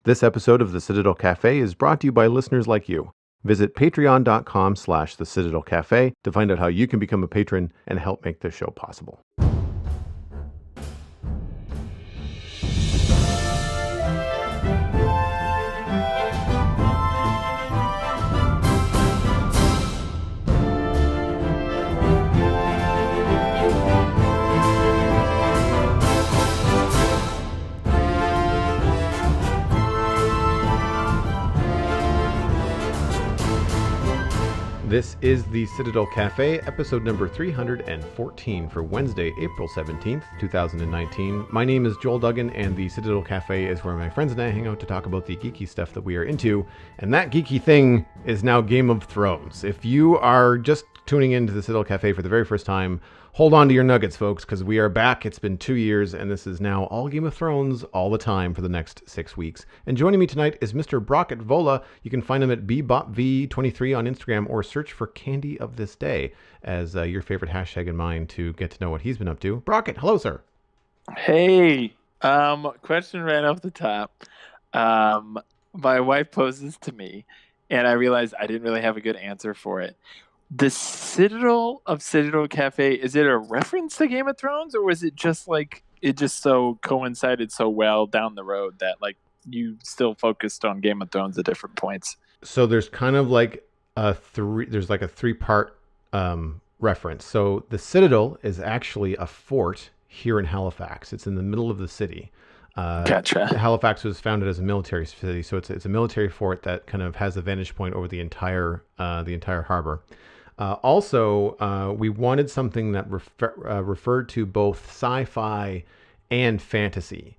This episode of the Citadel Cafe is brought to you by listeners like you. Visit patreon.com/the Citadel Cafe to find out how you can become a patron and help make this show possible. This is the Citadel Cafe, episode number 314 for Wednesday, April 17th, 2019. My name is Joel Duggan, and the Citadel Cafe is where my friends and I hang out to talk about the geeky stuff that we are into, and that geeky thing is now Game of Thrones. If you are just tuning into the Citadel Cafe for the very first time, hold on to your nuggets, folks, because we are back. It's been 2 years, and this is now all Game of Thrones all the time for the next 6 weeks. And joining me tonight is Mr. Brockett Vola. You can find him at bbopv23 on Instagram, or search for Candy of This Day as your favorite hashtag and mine to get to know what he's been up to. Brockett, hello, sir. Hey, question right off the top. My wife poses to me, and I realized I didn't really have a good answer for it. The Citadel of Citadel Cafe, is it a reference to Game of Thrones, or was it just like it just so coincided so well down the road that like you still focused on Game of Thrones at different points? So there's kind of like there's like a three-part reference. So the Citadel is actually a fort here in Halifax. It's in the middle of the city. Gotcha. Halifax was founded as a military city, so it's a military fort that kind of has a vantage point over the entire harbor. Also, we wanted something that referred to both sci-fi and fantasy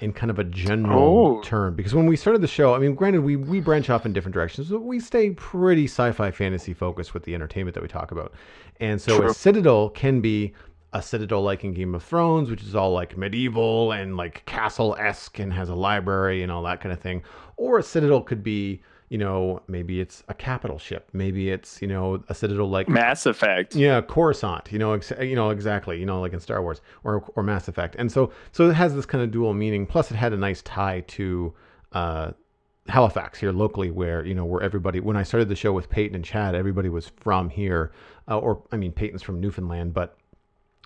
in kind of a general term. Because when we started the show, I mean, granted, we branch off in different directions, but we stay pretty sci-fi fantasy focused with the entertainment that we talk about. And so a Citadel can be a Citadel like in Game of Thrones, which is all like medieval and like castle-esque and has a library and all that kind of thing. Or a Citadel could be, you know, maybe it's a capital ship. Maybe it's, you know, a Citadel like Mass Effect. Yeah, Coruscant. You know, exactly. You know, like in Star Wars or Mass Effect. And so it has this kind of dual meaning. Plus, it had a nice tie to Halifax here locally, where everybody. When I started the show with Peyton and Chad, everybody was from here. Peyton's from Newfoundland, but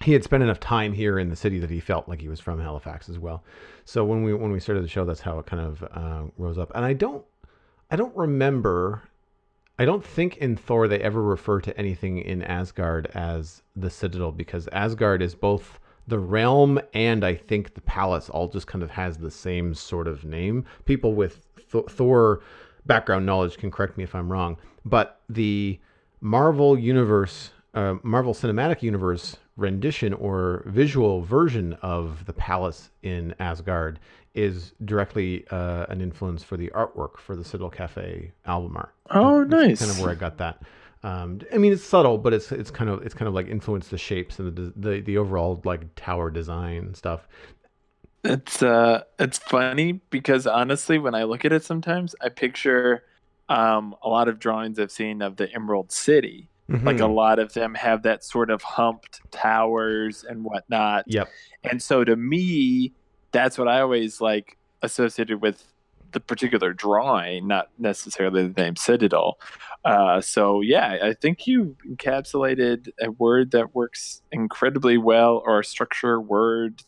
he had spent enough time here in the city that he felt like he was from Halifax as well. So when we started the show, that's how it kind of rose up. And I don't remember. I don't think in Thor they ever refer to anything in Asgard as the Citadel, because Asgard is both the realm and I think the palace all just kind of has the same sort of name. People with Thor background knowledge can correct me if I'm wrong, but the Marvel Cinematic Universe rendition or visual version of the palace in Asgard is directly an influence for the artwork for the Citadel Cafe album art. Oh, nice. That's kind of where I got that. It's subtle, but it's kind of like influenced the shapes and the overall like tower design stuff. It's funny because honestly, when I look at it, sometimes I picture a lot of drawings I've seen of the Emerald City. Mm-hmm. Like a lot of them have that sort of humped towers and whatnot. Yep. And so to me, that's what I always like associated with the particular drawing, not necessarily the name Citadel. So yeah, I think you encapsulated a word that works incredibly well, or a structure, word,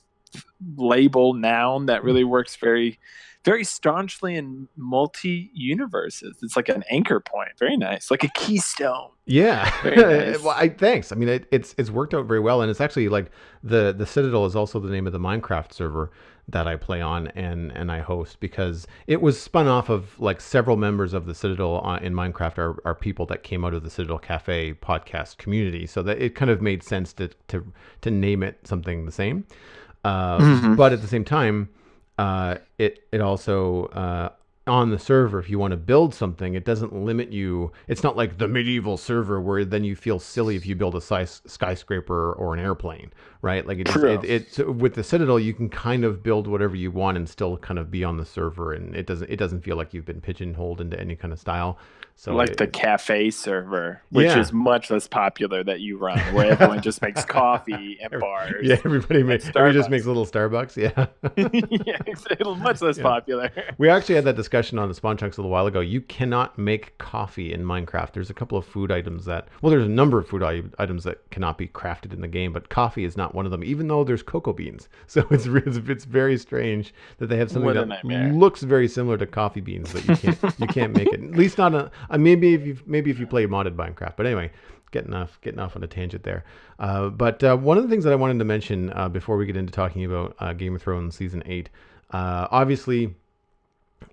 label, noun that really works very, very staunchly in multi-universes. It's like an anchor point. Very nice. Like a keystone. Yeah. Very nice. Well, thanks. I mean, it's worked out very well. And it's actually like the Citadel is also the name of the Minecraft server that I play on and I host, because it was spun off of like several members of the Citadel in Minecraft are people that came out of the Citadel Cafe podcast community. So that it kind of made sense to name it something the same. But at the same time, it also on the server, if you want to build something, it doesn't limit you. It's not like the medieval server where then you feel silly if you build a skyscraper or an airplane, right? Like True. so with the Citadel, you can kind of build whatever you want and still kind of be on the server, and it doesn't feel like you've been pigeonholed into any kind of style. So Like the cafe server, which yeah. is much less popular that you run, where everyone just makes coffee and Yeah, bars and everybody just makes Starbucks. little Starbucks. Yeah. Yeah, it's much less Yeah. popular. We actually had that discussion on the Spawn Chunks a little while ago. You cannot make coffee in Minecraft. There's a couple of food items there's a number of food items that cannot be crafted in the game, but coffee is not one of them, even though there's cocoa beans. So it's very strange that they have something What a that nightmare. looks very similar to coffee beans, but you can't make it. At least not maybe if you play modded Minecraft. But anyway, getting off on a tangent there. But one of the things that I wanted to mention before we get into talking about Game of Thrones season 8, obviously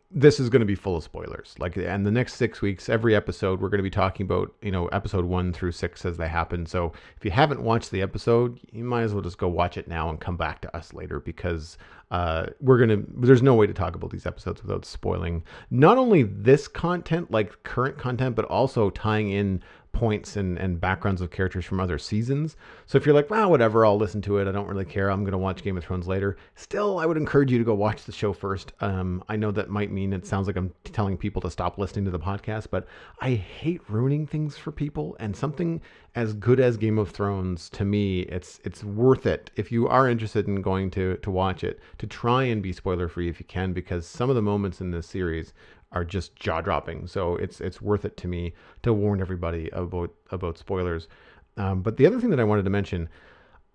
this is going to be full of spoilers. Like, and the next 6 weeks, every episode, we're going to be talking about, episode 1 through 6 as they happen. So if you haven't watched the episode, you might as well just go watch it now and come back to us later, because there's no way to talk about these episodes without spoiling not only this content, like current content, but also tying in points and backgrounds of characters from other seasons. So if you're like, wow, whatever, I'll listen to it, I don't really care, I'm going to watch Game of Thrones later, still, I would encourage you to go watch the show first. I know that might mean it sounds like I'm telling people to stop listening to the podcast, but I hate ruining things for people, and something as good as Game of Thrones, to me, it's worth it if you are interested in going to watch it, to try and be spoiler free if you can, because some of the moments in this series are just jaw dropping. So it's worth it to me to warn everybody about spoilers. But the other thing that I wanted to mention,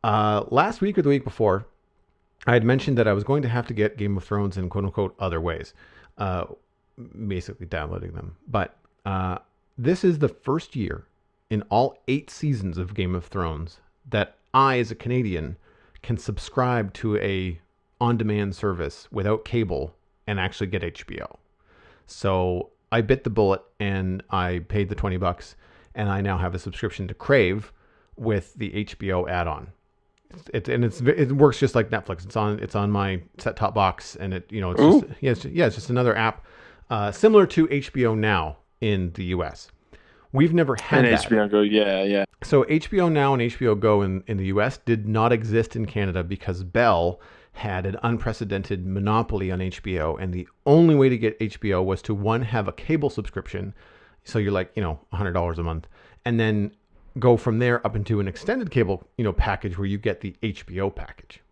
last week or the week before, I had mentioned that I was going to have to get Game of Thrones in quote unquote other ways, uh, basically downloading them. But this is the first year in all 8 seasons of Game of Thrones that I, as a Canadian, can subscribe to a on-demand service without cable and actually get HBO. So I bit the bullet and I paid the $20, and I now have a subscription to Crave with the HBO add-on. It works just like Netflix. It's on my set-top box, and Ooh, it's just another app similar to HBO Now in the US. We've never and had that. HBO Go, yeah, yeah. So HBO Now and HBO Go in the US did not exist in Canada because Bell had an unprecedented monopoly on HBO, and the only way to get HBO was to, one, have a cable subscription, so you're like, $100 a month, and then go from there up into an extended cable, package where you get the HBO package.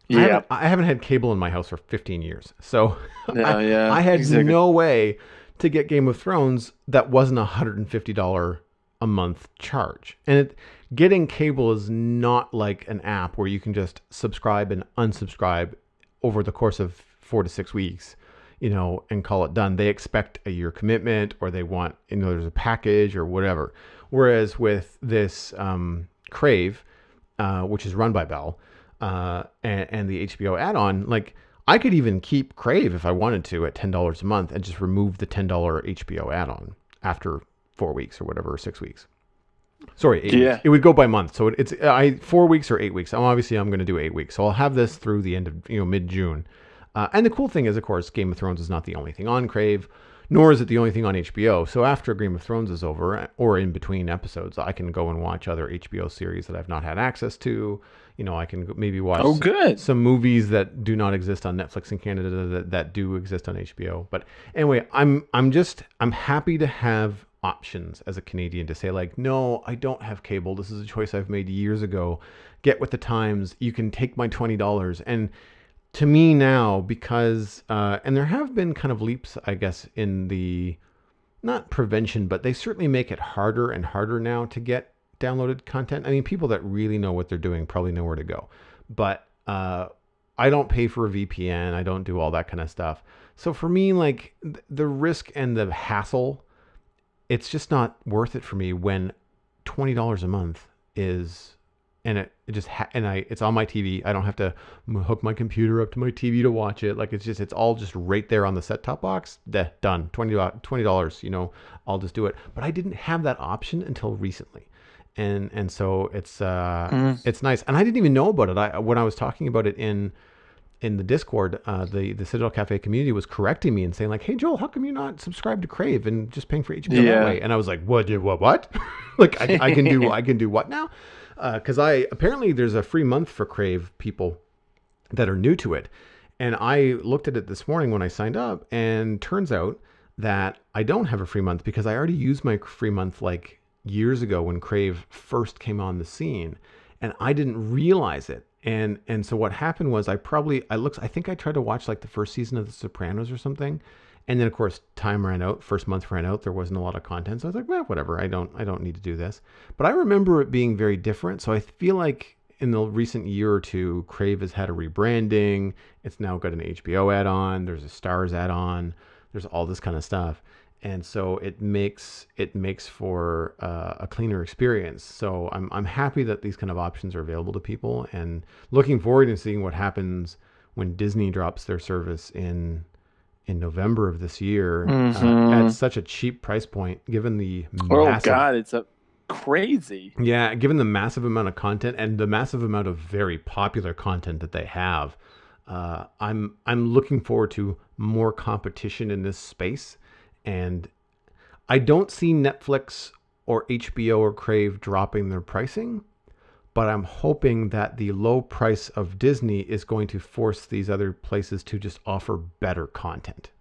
I Yeah, haven't I haven't had cable in my house for 15 years. So yeah, I yeah, had exactly. no way to get Game of Thrones that wasn't $150 a month charge. And getting cable is not like an app where you can just subscribe and unsubscribe over the course of 4 to 6 weeks, and call it done. They expect a year commitment, or they want, there's a package or whatever. Whereas with this Crave, which is run by Bell, and the HBO add-on, like, I could even keep Crave if I wanted to at $10 a month and just remove the $10 HBO add-on after 4 weeks or whatever, or 6 weeks. Sorry, 8 weeks. Yeah. It would go by month, so it's 4 weeks or 8 weeks. I'm going to do 8 weeks, so I'll have this through the end of mid June. And the cool thing is, of course, Game of Thrones is not the only thing on Crave, nor is it the only thing on HBO. So after Game of Thrones is over, or in between episodes, I can go and watch other HBO series that I've not had access to. I can maybe watch Oh, good. some movies that do not exist on Netflix in Canada that do exist on HBO. But anyway, I'm happy to have options as a Canadian to say, like, no, I don't have cable. This is a choice I've made years ago. Get with the times. You can take my $20. And to me now, because and there have been kind of leaps, I guess, in the, not prevention, but they certainly make it harder and harder now to get downloaded content. I mean, people that really know what they're doing probably know where to go. But I don't pay for a VPN. I don't do all that kind of stuff. So for me, like, the risk and the hassle, it's just not worth it for me when $20 a month is, and it's on my TV. I don't have to hook my computer up to my TV to watch it. Like, it's all just right there on the set top box. Done. $20. I'll just do it. But I didn't have that option until recently. And so it's Mm. it's nice. And I didn't even know about it. When I was talking about it in in the Discord, the Citadel Cafe community was correcting me and saying like, "Hey Joel, how come you're not subscribed to Crave and just paying for HBO that Yeah. way?" And I was like, What? Like I can do what now? Because I apparently there's a free month for Crave people that are new to it, and I looked at it this morning when I signed up, and turns out that I don't have a free month because I already used my free month like years ago when Crave first came on the scene, and I didn't realize it. And so what happened was I think I tried to watch like the first season of The Sopranos or something, and then of course time ran out. First month ran out. There wasn't a lot of content, so I was like, well, whatever. I don't need to do this. But I remember it being very different. So I feel like in the recent year or two, Crave has had a rebranding. It's now got an HBO add-on. There's a Stars add-on. There's all this kind of stuff, and so it makes for a cleaner experience. So I'm happy that these kind of options are available to people, and looking forward to seeing what happens when Disney drops their service in November of this year at Hmm. such a cheap price point, given the Oh massive God, it's a crazy. yeah, given the massive amount of content and the massive amount of very popular content that they have. I'm looking forward to more competition in this space, and I don't see Netflix or HBO or Crave dropping their pricing, but I'm hoping that the low price of Disney is going to force these other places to just offer better content.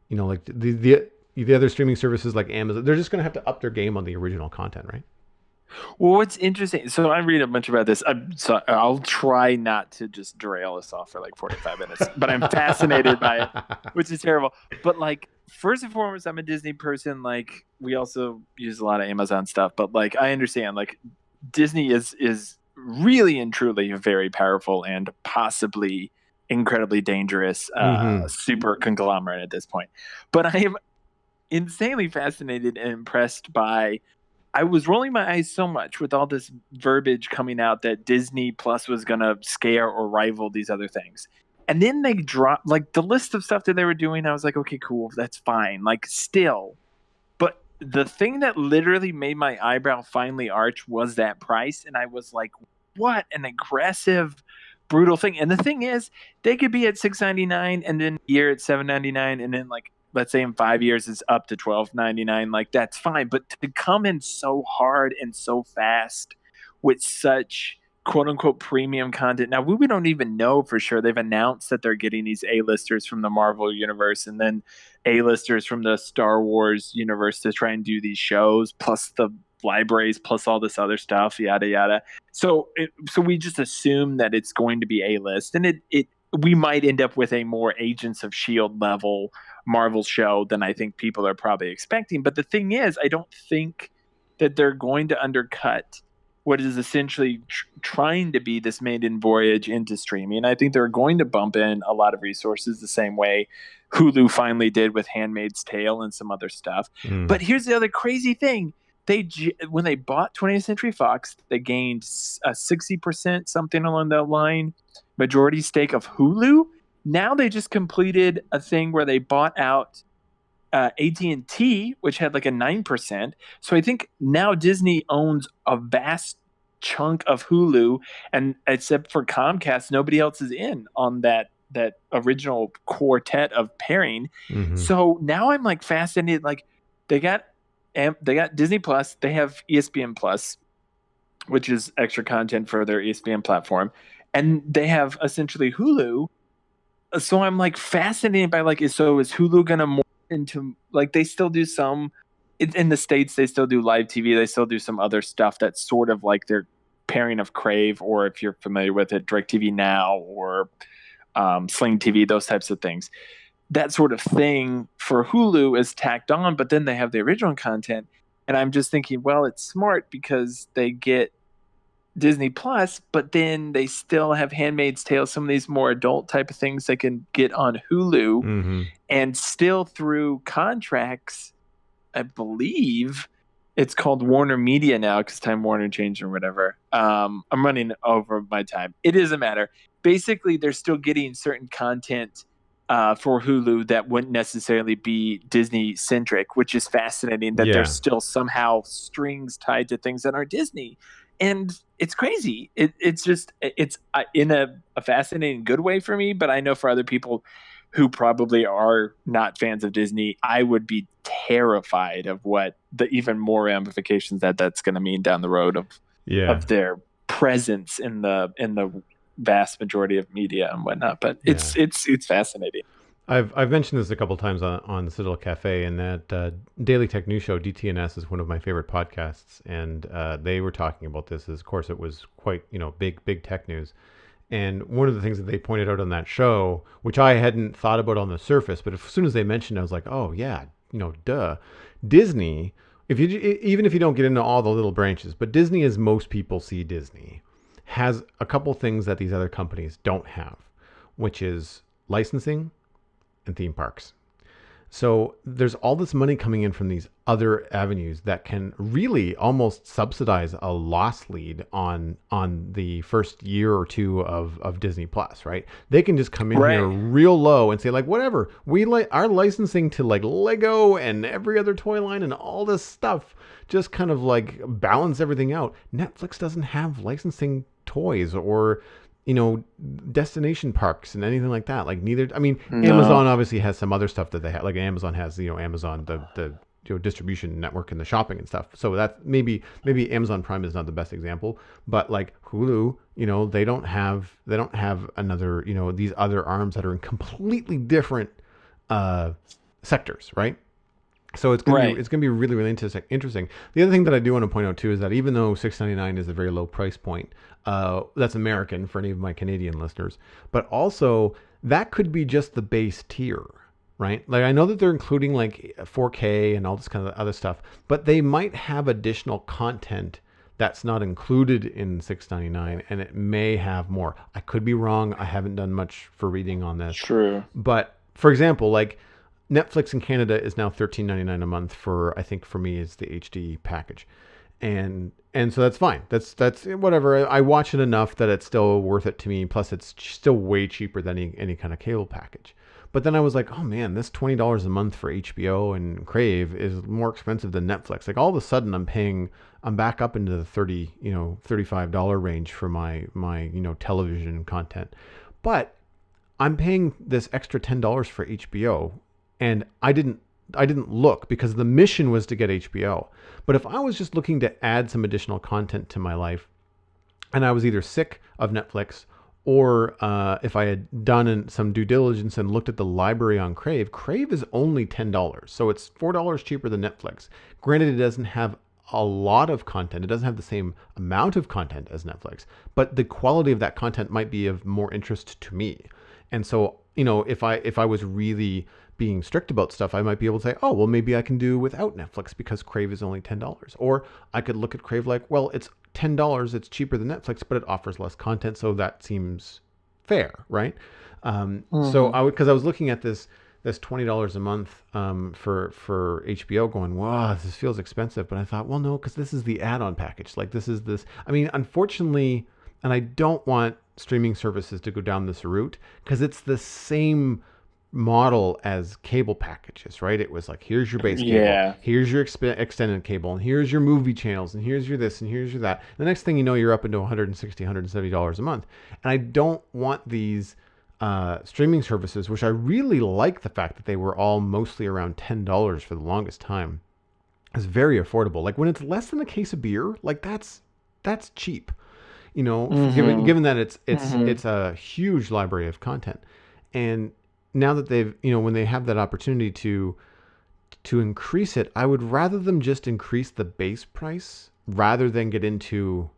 You know, like the other streaming services like Amazon, they're just going to have to up their game on the original content, right? Well, what's interesting, so I read a bunch about this. So I'll try not to just derail us off for like 45 minutes, but I'm fascinated by it, which is terrible. But like, first and foremost, I'm a Disney person. Like, we also use a lot of Amazon stuff, but like, I understand like Disney is really and truly a very powerful and possibly incredibly dangerous Mm-hmm. super conglomerate at this point. But I am insanely fascinated and impressed by I was rolling my eyes so much with all this verbiage coming out that Disney Plus was going to scare or rival these other things. And then they dropped like the list of stuff that they were doing. I was like, okay, cool, that's fine. Like, still. But the thing that literally made my eyebrow finally arch was that price. And I was like, what an aggressive, brutal thing. And the thing is, they could be at $6.99 and then a year at $7.99 and then like let's say in 5 years it's up to $12.99. Like that's fine. But to come in so hard and so fast with such quote unquote premium content. Now we don't even know for sure. They've announced that they're getting these A-listers from the Marvel universe and then A-listers from the Star Wars universe to try and do these shows, plus the libraries, plus all this other stuff, yada yada. So we just assume that it's going to be A-list, and it we might end up with a more Agents of Shield level Marvel show than I think people are probably expecting. But the thing is, I don't think that they're going to undercut what is essentially trying to be this maiden voyage into streaming. I think they're going to bump in a lot of resources the same way Hulu finally did with Handmaid's Tale and some other stuff. Mm. But here's the other crazy thing. When they bought 20th Century Fox, they gained a 60% something along that line majority stake of Hulu. Now they just completed a thing where they bought out AT&T, which had like a 9%. So I think now Disney owns a vast chunk of Hulu, and except for Comcast, nobody else is in on that original quartet of pairing. Mm-hmm. So now I'm like fascinated. Like they got they got Disney Plus, they have ESPN Plus, which is extra content for their ESPN platform, and they have essentially Hulu. So I'm like fascinated by like, is Hulu gonna more into like they still do some in the States, they still do live TV, they still do some other stuff that's sort of like their pairing of Crave, or if you're familiar with it, DirecTV Now or Sling TV, those types of things. That sort of thing for Hulu is tacked on, but then they have the original content. And I'm just thinking, well, it's smart because they get Disney Plus, but then they still have Handmaid's Tale, some of these more adult type of things they can get on Hulu, Mm-hmm. and still through contracts, I believe it's called Warner Media now because Time Warner changed or whatever. I'm running over my time. It doesn't matter. Basically, they're still getting certain content for Hulu that wouldn't necessarily be Disney centric, which is fascinating that there's Yeah. still somehow strings tied to things that aren't Disney. and it's crazy. It's just it's in a fascinating good way for me, but I know for other people who probably are not fans of Disney, I would be terrified of what the even more ramifications that's going to mean down the road Yeah. of their presence in the vast majority of media and whatnot. But Yeah. it's fascinating. I've mentioned this a couple times on the Citadel Cafe, and that Daily Tech News Show, DTNS, is one of my favorite podcasts, and they were talking about this. As, of course, it was quite, big tech news. And one of the things that they pointed out on that show, which I hadn't thought about on the surface, but as soon as they mentioned it, I was like, oh yeah, duh. Disney, if you even if you don't get into all the little branches, but Disney, as most people see Disney, has a couple things that these other companies don't have, which is licensing and theme parks. So there's all this money coming in from these other avenues that can really almost subsidize a loss lead on the first year or two of Disney Plus, right? They can just come in here Right. real low and say like, whatever, we like our licensing to like Lego and every other toy line and all this stuff, just kind of like balance everything out. Netflix doesn't have licensing toys or destination parks and anything like that. Like neither, I mean, Amazon No. obviously has some other stuff that they have. Like Amazon has, Amazon the distribution network and the shopping and stuff. So that's maybe Amazon Prime is not the best example, but like Hulu, they don't have another, these other arms that are in completely different uh, sectors, right? So it's gonna be Right. it's gonna be really really interesting. The other thing that I do want to point out too is that even though 6.99 is a very low price point, that's American for any of my Canadian listeners, but also that could be just the base tier, right? Like I know that they're including like 4K and all this kind of other stuff, but they might have additional content that's not included in 6.99, and it may have more. I could be wrong. I haven't done much for reading on this, True. but for example, like Netflix in Canada is now $13.99 a month for, I think for me is the HD package, and so that's fine. That's whatever. I watch it enough that it's still worth it to me. Plus, it's still way cheaper than any kind of cable package. But then I was like, oh man, this $20 a month for HBO and Crave is more expensive than Netflix. Like all of a sudden, I'm back up into the $35 range for my television content. But I'm paying this extra $10 for HBO, and I didn't look because the mission was to get HBO. But if I was just looking to add some additional content to my life, and I was either sick of Netflix or if I had done some due diligence and looked at the library on Crave, Crave is only $10, so it's $4 cheaper than Netflix. Granted, it doesn't have a lot of content. It doesn't have the same amount of content as Netflix, but the quality of that content might be of more interest to me. And so, if I was really being strict about stuff, I might be able to say, oh, well, maybe I can do without Netflix because Crave is only $10. Or I could look at Crave like, well, it's $10, it's cheaper than Netflix, but it offers less content, so that seems fair, right? So Hmm. because I was looking at this $20 a month for HBO, going, wow, this feels expensive. But I thought, well, no, because this is the add-on package. Like this is this. I mean, unfortunately, and I don't want streaming services to go down this route because it's the same model as cable packages, right? It was like, here's your base cable, Yeah. here's your extended cable, and here's your movie channels, and here's your this, and here's your that. The next thing you know, you're up into $160, $170 a month. And I don't want these streaming services, which I really like the fact that they were all mostly around $10 for the longest time, is very affordable. Like when it's less than a case of beer, like that's cheap. Hmm. Given that it's Hmm. a huge library of content, and now that they've when they have that opportunity to increase it, I would rather them just increase the base price rather than get into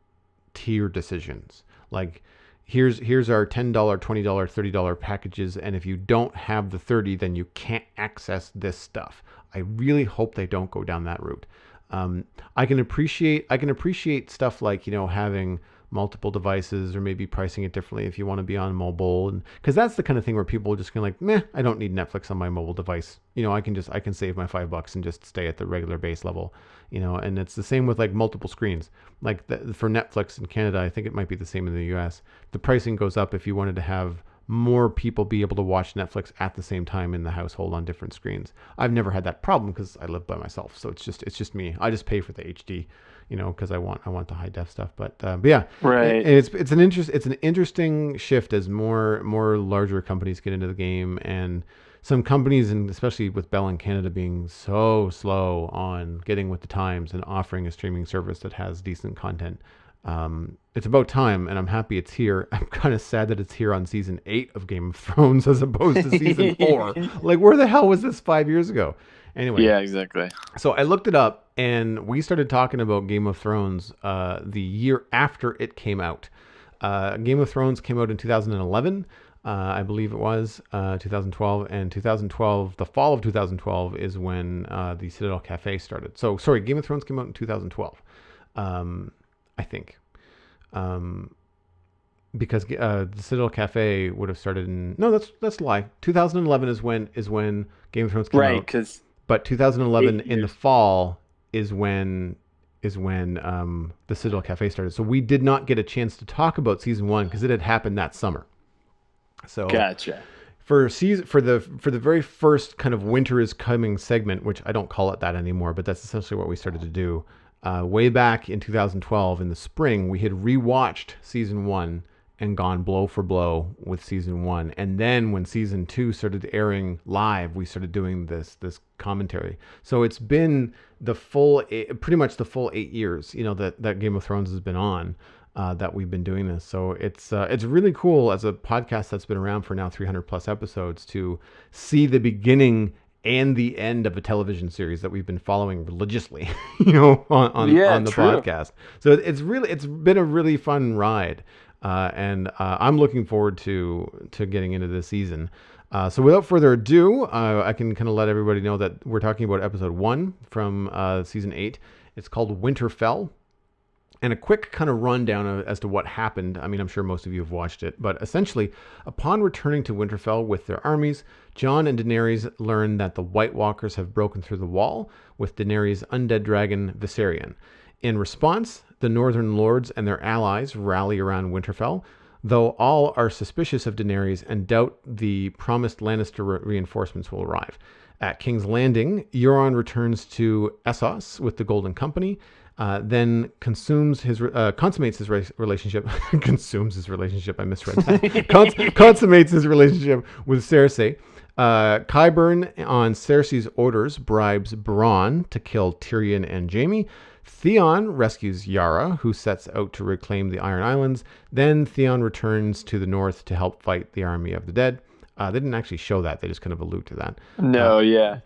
tier decisions. Like here's our $10, $20, $30 packages, and if you don't have the 30, then you can't access this stuff. I really hope they don't go down that route. I can appreciate stuff like having multiple devices or maybe pricing it differently if you want to be on mobile, and because that's the kind of thing where people are just kind of like, meh, I don't need Netflix on my mobile device. I can save my $5 and just stay at the regular base level. And it's the same with like multiple screens. Like for Netflix in Canada, I think it might be the same in the US. The pricing goes up if you wanted to have more people be able to watch Netflix at the same time in the household on different screens. I've never had that problem because I live by myself, so it's just me. I just pay for the HD, because I want the high def stuff. But yeah, Right. it's an interesting shift as more larger companies get into the game, and some companies, and especially with Bell in Canada being so slow on getting with the times and offering a streaming service that has decent content. It's about time, and I'm happy it's here. I'm kind of sad that it's here on season 8 of Game of Thrones as opposed to season 4. Like, where the hell was this 5 years ago? Anyway, Yeah, exactly. so I looked it up, and we started talking about Game of Thrones the year after it came out. Game of Thrones came out in 2011, I believe it was 2012, and 2012, the fall of 2012, is when the Citadel Cafe started. So sorry, Game of Thrones came out in 2012, I think, um, because the Citadel Cafe would have started in no, that's a lie. 2011 is when Game of Thrones came Right, out, because but eight 2011 in the years. fall is when the Citadel Cafe started. So we did not get a chance to talk about season 1 because it had happened that summer. So Gotcha. for the very first kind of winter is coming segment, which I don't call it that anymore, but that's essentially what we started to do. Way back in 2012 in the spring, we had rewatched season 1 and gone blow for blow with season 1, and then when season 2 started airing live, we started doing this commentary. So it's been pretty much the full 8 years, that Game of Thrones has been on. That we've been doing this. So it's really cool as a podcast that's been around for now 300 plus episodes to see the beginning and the end of a television series that we've been following religiously, Yeah, on the true. podcast. So it's been a really fun ride, and I'm looking forward to getting into this season. So without further ado, I can kind of let everybody know that we're talking about episode 1 from season 8. It's called Winterfell, and a quick kind of rundown as to what happened. I mean, I'm sure most of you have watched it, but essentially, upon returning to Winterfell with their armies, Jon and Daenerys learn that the White Walkers have broken through the wall with Daenerys' undead dragon Viserion. In response, the Northern Lords and their allies rally around Winterfell, though all are suspicious of Daenerys and doubt the promised Lannister reinforcements will arrive. At King's Landing, Euron returns to Essos with the Golden Company, then consummates his relationship. Consumes his relationship. I misread that. Consummates his relationship with Cersei. Qyburn, on Cersei's orders, bribes Bronn to kill Tyrion and Jaime. Theon rescues Yara, who sets out to reclaim the Iron Islands. Then Theon returns to the north to help fight the army of the dead. They didn't actually show that; they just kind of allude to that. Uh, No, yeah.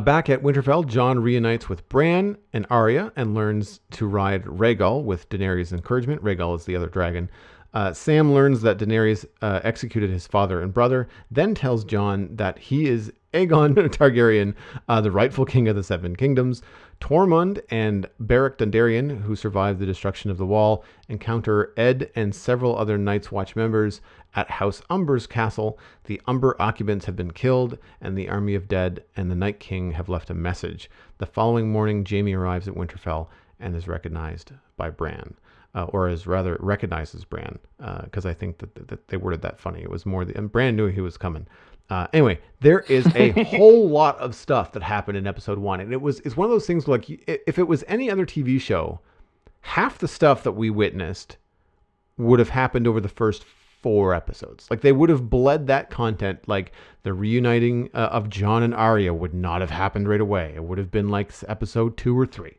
Back at Winterfell, Jon reunites with Bran and Arya and learns to ride Rhaegal with Daenerys' encouragement. Rhaegal is the other dragon. Sam learns that Daenerys executed his father and brother, then tells Jon that he is Aegon Targaryen, the rightful king of the Seven Kingdoms. Tormund and Beric Dondarrion, who survived the destruction of the Wall, encounter Ed and several other Night's Watch members at House Umber's castle. The Umber occupants have been killed, and the army of dead and the Night King have left a message. The following morning, Jaime arrives at Winterfell and is recognized by Bran. Or is rather recognizes Bran, because I think that they worded that funny. It was more, and Bran knew he was coming. Anyway, there is a whole lot of stuff that happened in episode 1, and it's one of those things where, like, if it was any other TV show, half the stuff that we witnessed would have happened over the first 4 episodes. Like, they would have bled that content. Like, the reuniting of Jon and Arya would not have happened right away. It would have been like episode 2 or 3,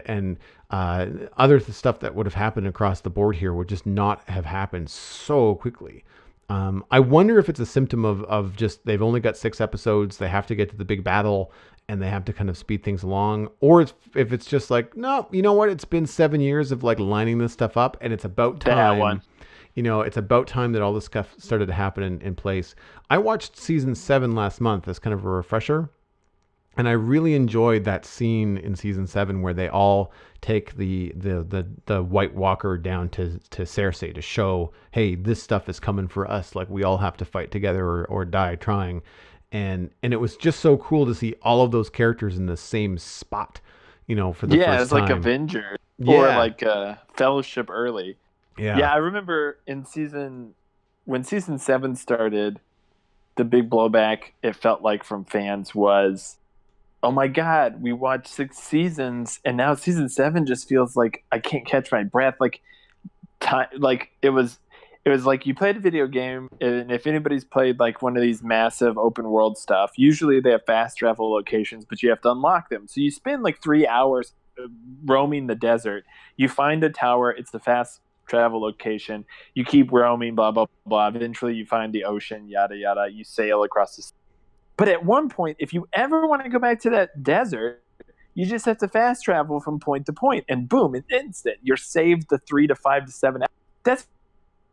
and other stuff that would have happened across the board here would just not have happened so quickly. I wonder if it's a symptom of just they've only got 6 episodes. They have to get to the big battle, and they have to kind of speed things along, or if it's just like, no, you know what? It's been 7 years of like lining this stuff up, and it's about That one. time. It's about time that all this stuff started to happen in place. I watched season 7 last month as kind of a refresher, and I really enjoyed that scene in season 7 where they all take the White Walker down to Cersei to show, hey, this stuff is coming for us. Like, we all have to fight together or die trying. And it was just so cool to see all of those characters in the same spot, for the Yeah, first it's like time. Avengers or Yeah, like Fellowship early. yeah, Yeah, I remember in season when season 7 started, the big blowback it felt like from fans was, oh my god, we watched 6 seasons and now season 7 just feels like I can't catch my breath. Like time, like it was like you played a video game, and if anybody's played like one of these massive open world stuff, usually they have fast travel locations, but you have to unlock them. So you spend like 3 hours roaming the desert. You find a tower, it's the fast travel location. You keep roaming, blah blah blah. Eventually, you find the ocean, yada yada. You sail across the. But at one point, if you ever want to go back to that desert, you just have to fast travel from point to point, and boom, an instant, you're saved the 3 to 5 to 7 hours. That's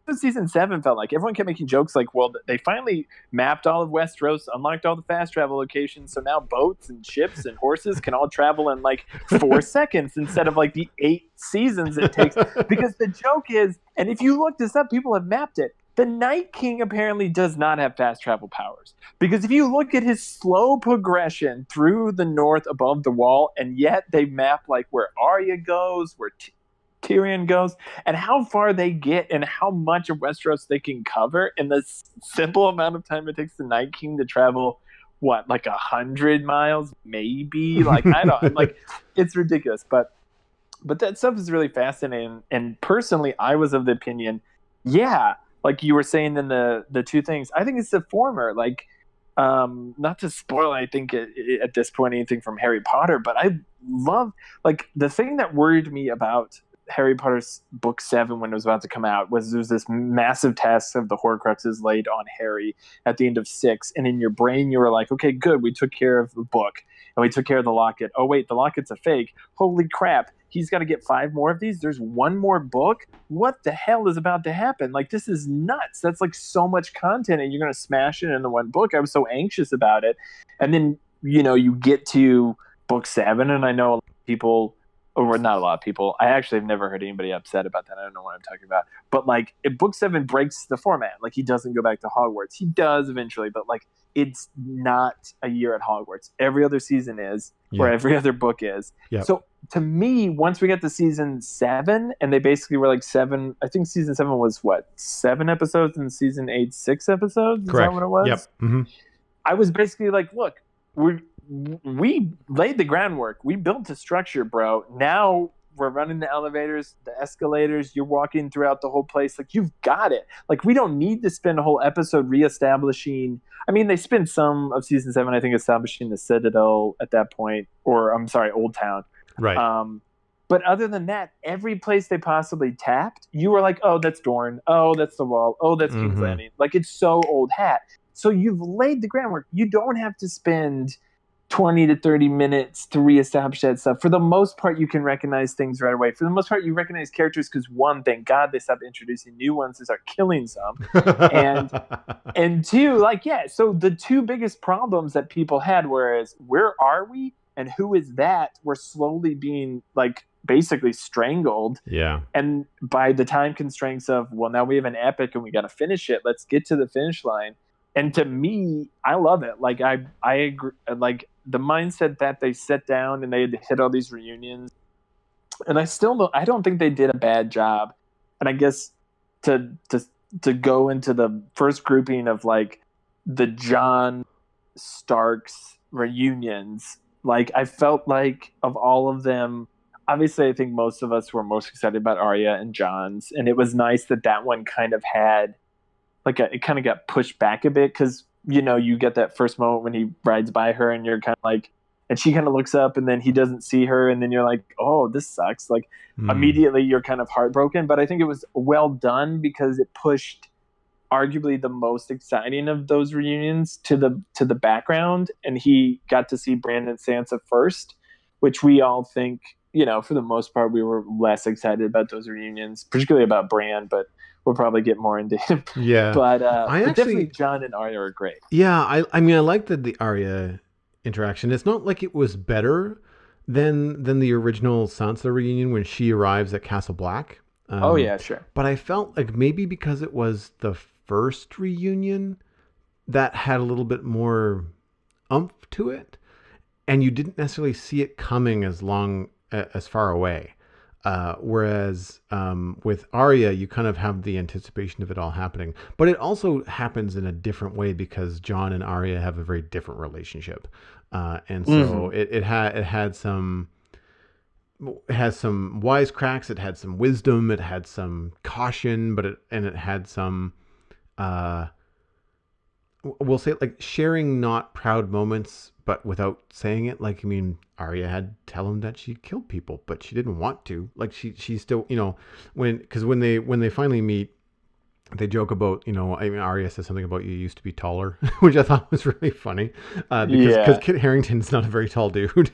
what season 7 felt like. Everyone kept making jokes like, well, they finally mapped all of Westeros, unlocked all the fast travel locations, so now boats and ships and horses can all travel in like 4 seconds instead of like the 8 seasons it takes. Because the joke is, and if you look this up, people have mapped it. The Night King apparently does not have fast travel powers. Because if you look at his slow progression through the north above the wall, and yet they map like where Arya goes, where Tyrion goes, and how far they get and how much of Westeros they can cover in the simple amount of time it takes the Night King to travel, what, like 100 miles, maybe? Like, I don't, like, it's ridiculous. But that stuff is really fascinating. And personally, I was of the opinion, yeah, like you were saying in the two things, I think it's the former. Like, not to spoil, I think at this point anything from Harry Potter, but I love, like, the thing that worried me about Harry Potter's book 7 when it was about to come out was there was this massive test of the Horcruxes laid on Harry at the end of 6, and in your brain you were like, okay, good, we took care of the book and we took care of the locket. Oh wait, the locket's a fake. Holy crap, he's got to get 5 more of these. There's one more book. What the hell is about to happen? Like, this is nuts. That's like so much content and you're going to smash it into one book. I was so anxious about it. And then, you get to book 7, and I know a lot of people, or not a lot of people. I actually have never heard anybody upset about that. I don't know what I'm talking about. But like, if book 7 breaks the format, like he doesn't go back to Hogwarts. He does eventually, but like, it's not a year at Hogwarts. Every other season is, or every other book is. Yep. So to me, once we got to season 7, and they basically were like 7, I think season 7 was what, 7 episodes, and season 8, 6 episodes? Correct. Is that what it was? Yep. Mm-hmm. I was basically like, look, we laid the groundwork. We built the structure, bro. Now we're running the elevators, the escalators. You're walking throughout the whole place. Like, you've got it. Like, we don't need to spend a whole episode reestablishing. I mean, they spent some of season 7, I think, establishing the Citadel at that point, or I'm sorry, Old Town. Right. But other than that, every place they possibly tapped, you were like, oh, that's Dorne. Oh, that's the Wall. Oh, that's King's Landing. Like, it's so old hat. So you've laid the groundwork. You don't have to spend 20 to 30 minutes to reestablish that stuff. For the most part, you can recognize things right away. For the most part, you recognize characters because, one, thank God they stopped introducing new ones. They start killing some. and two, like, yeah, so the two biggest problems that people had were, where are we and who is that? We're slowly being, like, basically strangled. Yeah. And by the time constraints of, well, now we have an epic and we got to finish it. Let's get to the finish line. And to me, I love it. Like, I agree. Like, the mindset that they sit down and they had to hit all these reunions, and I don't think they did a bad job. And I guess to go into the first grouping of like the Jon Starks reunions, like, I felt like of all of them, obviously I think most of us were most excited about Arya and Jon's, and it was nice that one kind of had like it kind of got pushed back a bit, because you get that first moment when he rides by her and you're kind of like, and she kind of looks up and then he doesn't see her, and then you're like, oh, this sucks. Like, immediately you're kind of heartbroken. But I think it was well done because it pushed arguably the most exciting of those reunions to the background, and he got to see Bran and Sansa first, which we all think, for the most part, we were less excited about those reunions, particularly about Bran, but we'll probably get more into him. Yeah. But I actually, definitely Jon and Arya are great. Yeah, I mean, I liked the Arya interaction. It's not like it was better than the original Sansa reunion when she arrives at Castle Black. Oh yeah, sure. But I felt like maybe because it was the first reunion that had a little bit more oomph to it, and you didn't necessarily see it coming as far away. Whereas with Arya, you kind of have the anticipation of it all happening, but it also happens in a different way because Jon and Arya have a very different relationship, and so Hmm. it has some wisecracks, it had some wisdom, it had some caution, it had some uh, we'll say like sharing not proud moments, but without saying it. Like, I mean, Arya had to tell him that she killed people, but she didn't want to. Like, she still, because when they finally meet, they joke about, I mean, Arya says something about you used to be taller, which I thought was really funny, because Yeah. Kit Harington's not a very tall dude,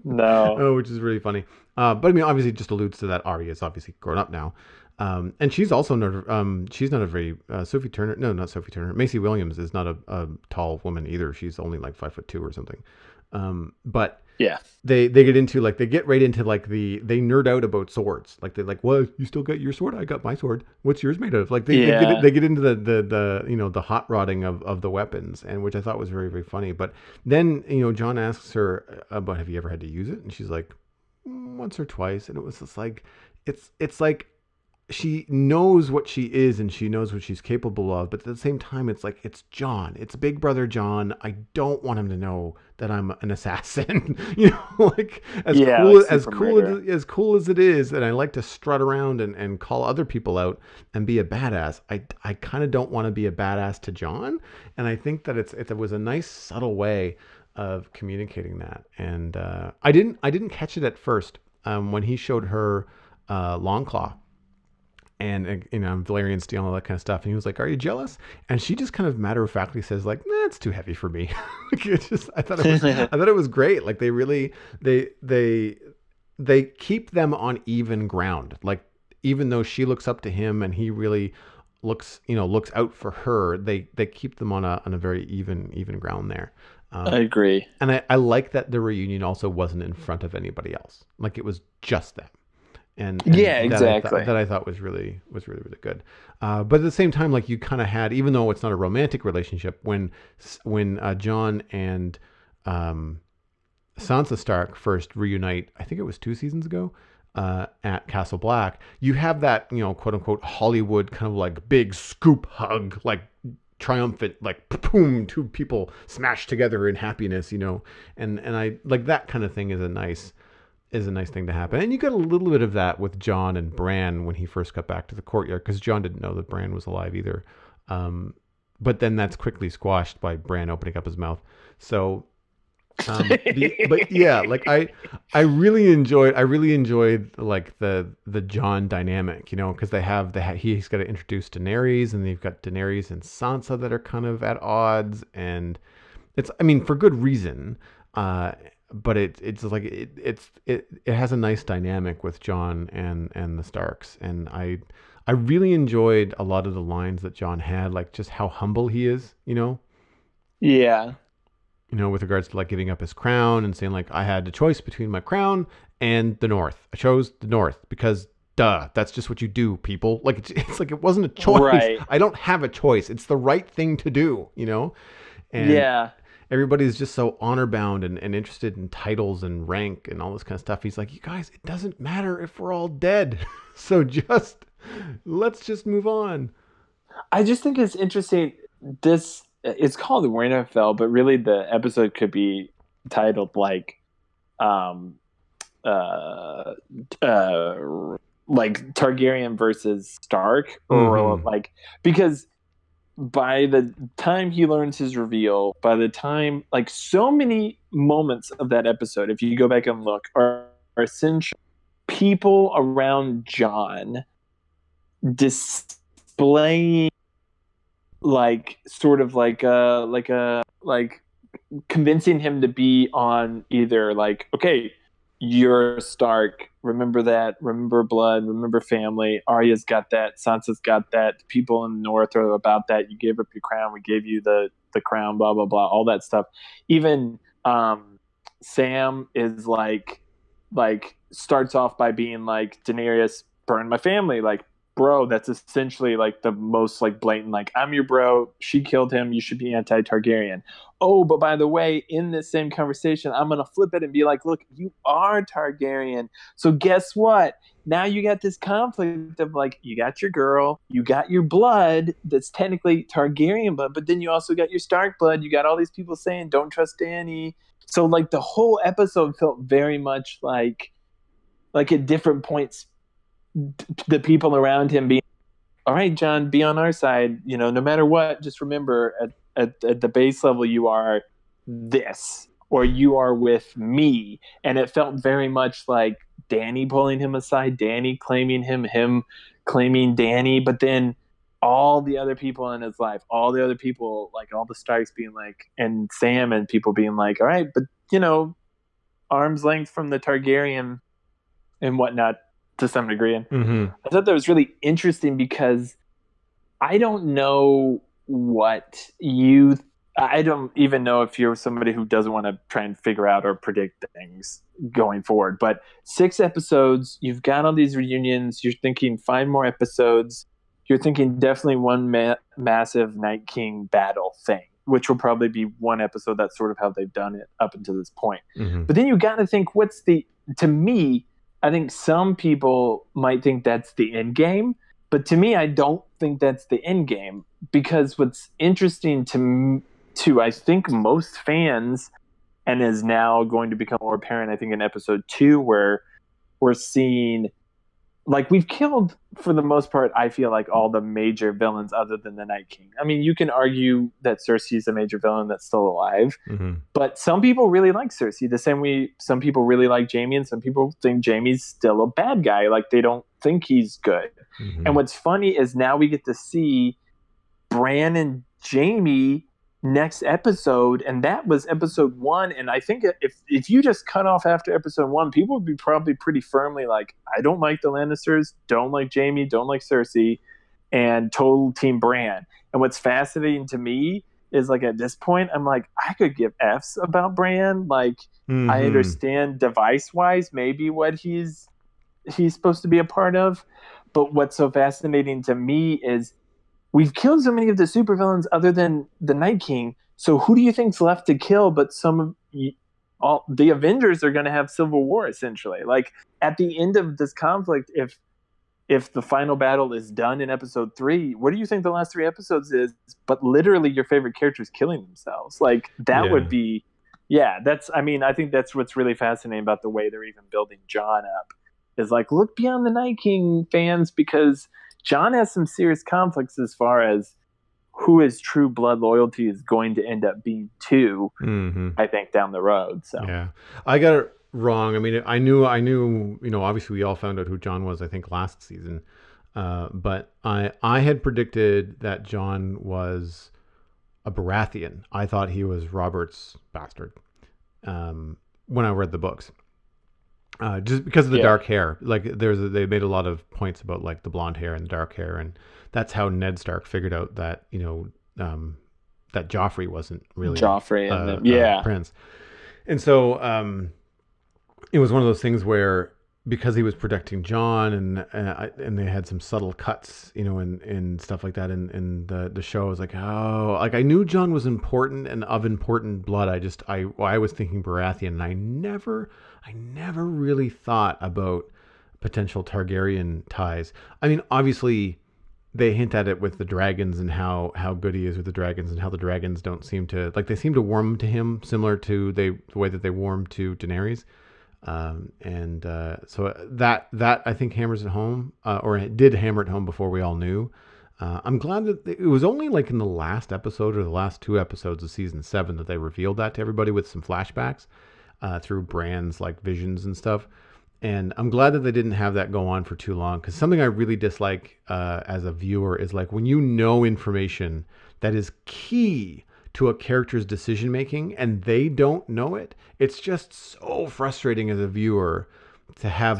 No. which is really funny. But I mean, obviously, it just alludes to that Arya is obviously grown up now, and she's also not. She's not a very Sophie Turner. No, not Sophie Turner. Macy Williams is not a tall woman either. She's only like 5'2" or something. But Yeah. they get into like they get right into like they nerd out about swords. Like they're like, well, you still got your sword? I got my sword. What's yours made of? Like Yeah. they get into the the hot rodding of the weapons, and which I thought was very very funny. But then John asks her about, have you ever had to use it, and she's like, once or twice, and it was just like it's like she knows what she is and she knows what she's capable of, but at the same time it's like it's John, it's big brother John. I don't want him to know that I'm an assassin. Like Yeah, like super murder. as cool as it is, and I like to strut around and call other people out and be a badass. I kind of don't want to be a badass to John, and I think that it was a nice subtle way of communicating that. And I didn't catch it at first when he showed her Longclaw and Valerian steel and all that kind of stuff. And he was like, "Are you jealous?" And she just kind of matter of factly says, "Like, nah, it's too heavy for me." Like, I thought it was great. Like they really they keep them on even ground. Like even though she looks up to him and he really looks out for her, they keep them on a very even ground there. I Um, agree. and I like that the reunion also wasn't in front of anybody else. Like it was just them, and Yeah, exactly. that I thought was really really good. But at the same time, like you kind of had, even though it's not a romantic relationship, when John and um, Sansa Stark first reunite, I think it was 2 seasons ago. At Castle Black, you have that quote unquote Hollywood kind of like big scoop hug, like triumphant, like boom, two people smashed together in happiness, and I like that kind of thing is a nice thing to happen. And you got a little bit of that with John and Bran when he first got back to the courtyard, because John didn't know that Bran was alive either. Um, but then that's quickly squashed by Bran opening up his mouth. So, but yeah, like I really enjoyed like the John dynamic, because he's got to introduce Daenerys, and they've got Daenerys and Sansa that are kind of at odds, and it's, I mean, for good reason. But it's like it has a nice dynamic with John and the Starks, and I really enjoyed a lot of the lines that John had, like just how humble he is, Yeah. with regards to like giving up his crown and saying like I had a choice between my crown and the North. I chose the North because duh, that's just what you do, people. Like it's like it wasn't a choice. Right. I don't have a choice. It's the right thing to do. And Yeah. everybody's just so honor bound and interested in titles and rank and all this kind of stuff. He's like, you guys, it doesn't matter if we're all dead. So let's just move on. I just think it's interesting. This it's called Winterfell, but really the episode could be titled um uh like Targaryen versus Stark, or Mm-hmm. like, because by the time he learns his reveal, by the time, like, so many moments of that episode, if you go back and look, are essentially people around John displaying, like, sort of like convincing him to be on either, like, okay, you're Stark, remember that, remember blood, remember family. Arya's got that, Sansa's got that, the people in the North are about that. You gave up your crown, we gave you the crown, blah blah blah, all that stuff. Even Sam is like starts off by being like, Daenerys burned my family, like bro, that's essentially like the most like blatant, like, I'm your bro, she killed him, you should be anti-Targaryen. Oh, but by the way, in this same conversation, I'm gonna flip it and be like, look, you are Targaryen. So guess what? Now you got this conflict of like, you got your girl, you got your blood that's technically Targaryen blood, but then you also got your Stark blood. You got all these people saying, don't trust Dany. So like the whole episode felt very much like at different points the people around him being, all right, John, be on our side. No matter what, just remember at the base level, you are this, or you are with me. And it felt very much like Dany pulling him aside, Dany claiming him claiming Dany, but then all the other people in his life, all the other people, like all the Starks being like, and Sam and people being like, all right, but arm's length from the Targaryen and whatnot to some degree. And Mm-hmm. I thought that was really interesting because I don't know what you. I don't even know if you're somebody who doesn't want to try and figure out or predict things going forward. But 6 episodes, you've got all these reunions. You're thinking 5 more episodes. You're thinking definitely one massive Night King battle thing, which will probably be one episode. That's sort of how they've done it up until this point. Mm-hmm. But then you got to think, to me, I think some people might think that's the end game, but to me, I don't think that's the end game, because what's interesting to I think most fans, and is now going to become more apparent, I think in episode 2, where we're seeing, like, we've killed for the most part, I feel like, all the major villains other than the Night King. I mean, you can argue that Cersei's a major villain that's still alive, Mm-hmm. but some people really like Cersei the same way some people really like Jaime, and some people think Jaime's still a bad guy. Like, they don't think he's good. Mm-hmm. And what's funny is now we get to see Bran and Jaime next episode, and that was episode 1. And I think if you just cut off after episode 1, people would be probably pretty firmly like, I don't like the Lannisters, don't like Jaime, don't like Cersei, and total team Bran. And what's fascinating to me is, like, at this point, I'm like, I could give F's about Bran. Like, Mm-hmm. I understand device wise maybe what he's supposed to be a part of, but what's so fascinating to me is we've killed so many of the supervillains other than the Night King. So who do you think's left to kill? But all the Avengers are going to have civil war essentially. Like, at the end of this conflict, if the final battle is done in episode 3, what do you think the last 3 episodes is? But literally, your favorite characters killing themselves. Like, that would be, yeah. I mean, I think that's what's really fascinating about the way they're even building Jon up. Is like, look beyond the Night King, fans, because Jon has some serious conflicts as far as who his true blood loyalty is going to end up being to, Mm-hmm. I think, down the road. So Yeah, I got it wrong. I mean, I knew. Obviously, we all found out who Jon was, I think, last season. But I had predicted that Jon was a Baratheon. I thought he was Robert's bastard. When I read the books. Just because of the dark hair, like they made a lot of points about like the blonde hair and the dark hair, and that's how Ned Stark figured out that that Joffrey wasn't really Joffrey and prince, and so it was one of those things where, because he was protecting Jon, and they had some subtle cuts, and stuff like that in the show. I was like, oh, like I knew Jon was important and of important blood. I was thinking Baratheon, and I never really thought about potential Targaryen ties. I mean, obviously, they hint at it with the dragons and how good he is with the dragons, and how the dragons don't seem to, like, they seem to warm to him similar to the way that they warm to Daenerys. So that I think hammers it home, or it did hammer it home before we all knew. I'm glad that it was only like in the last episode or the last 2 episodes of season 7 that they revealed that to everybody with some flashbacks through Bran's like visions and stuff. And I'm glad that they didn't have that go on for too long, because something I really dislike as a viewer is like when you know information that is key to a character's decision making and they don't know it. It's just so frustrating as a viewer to have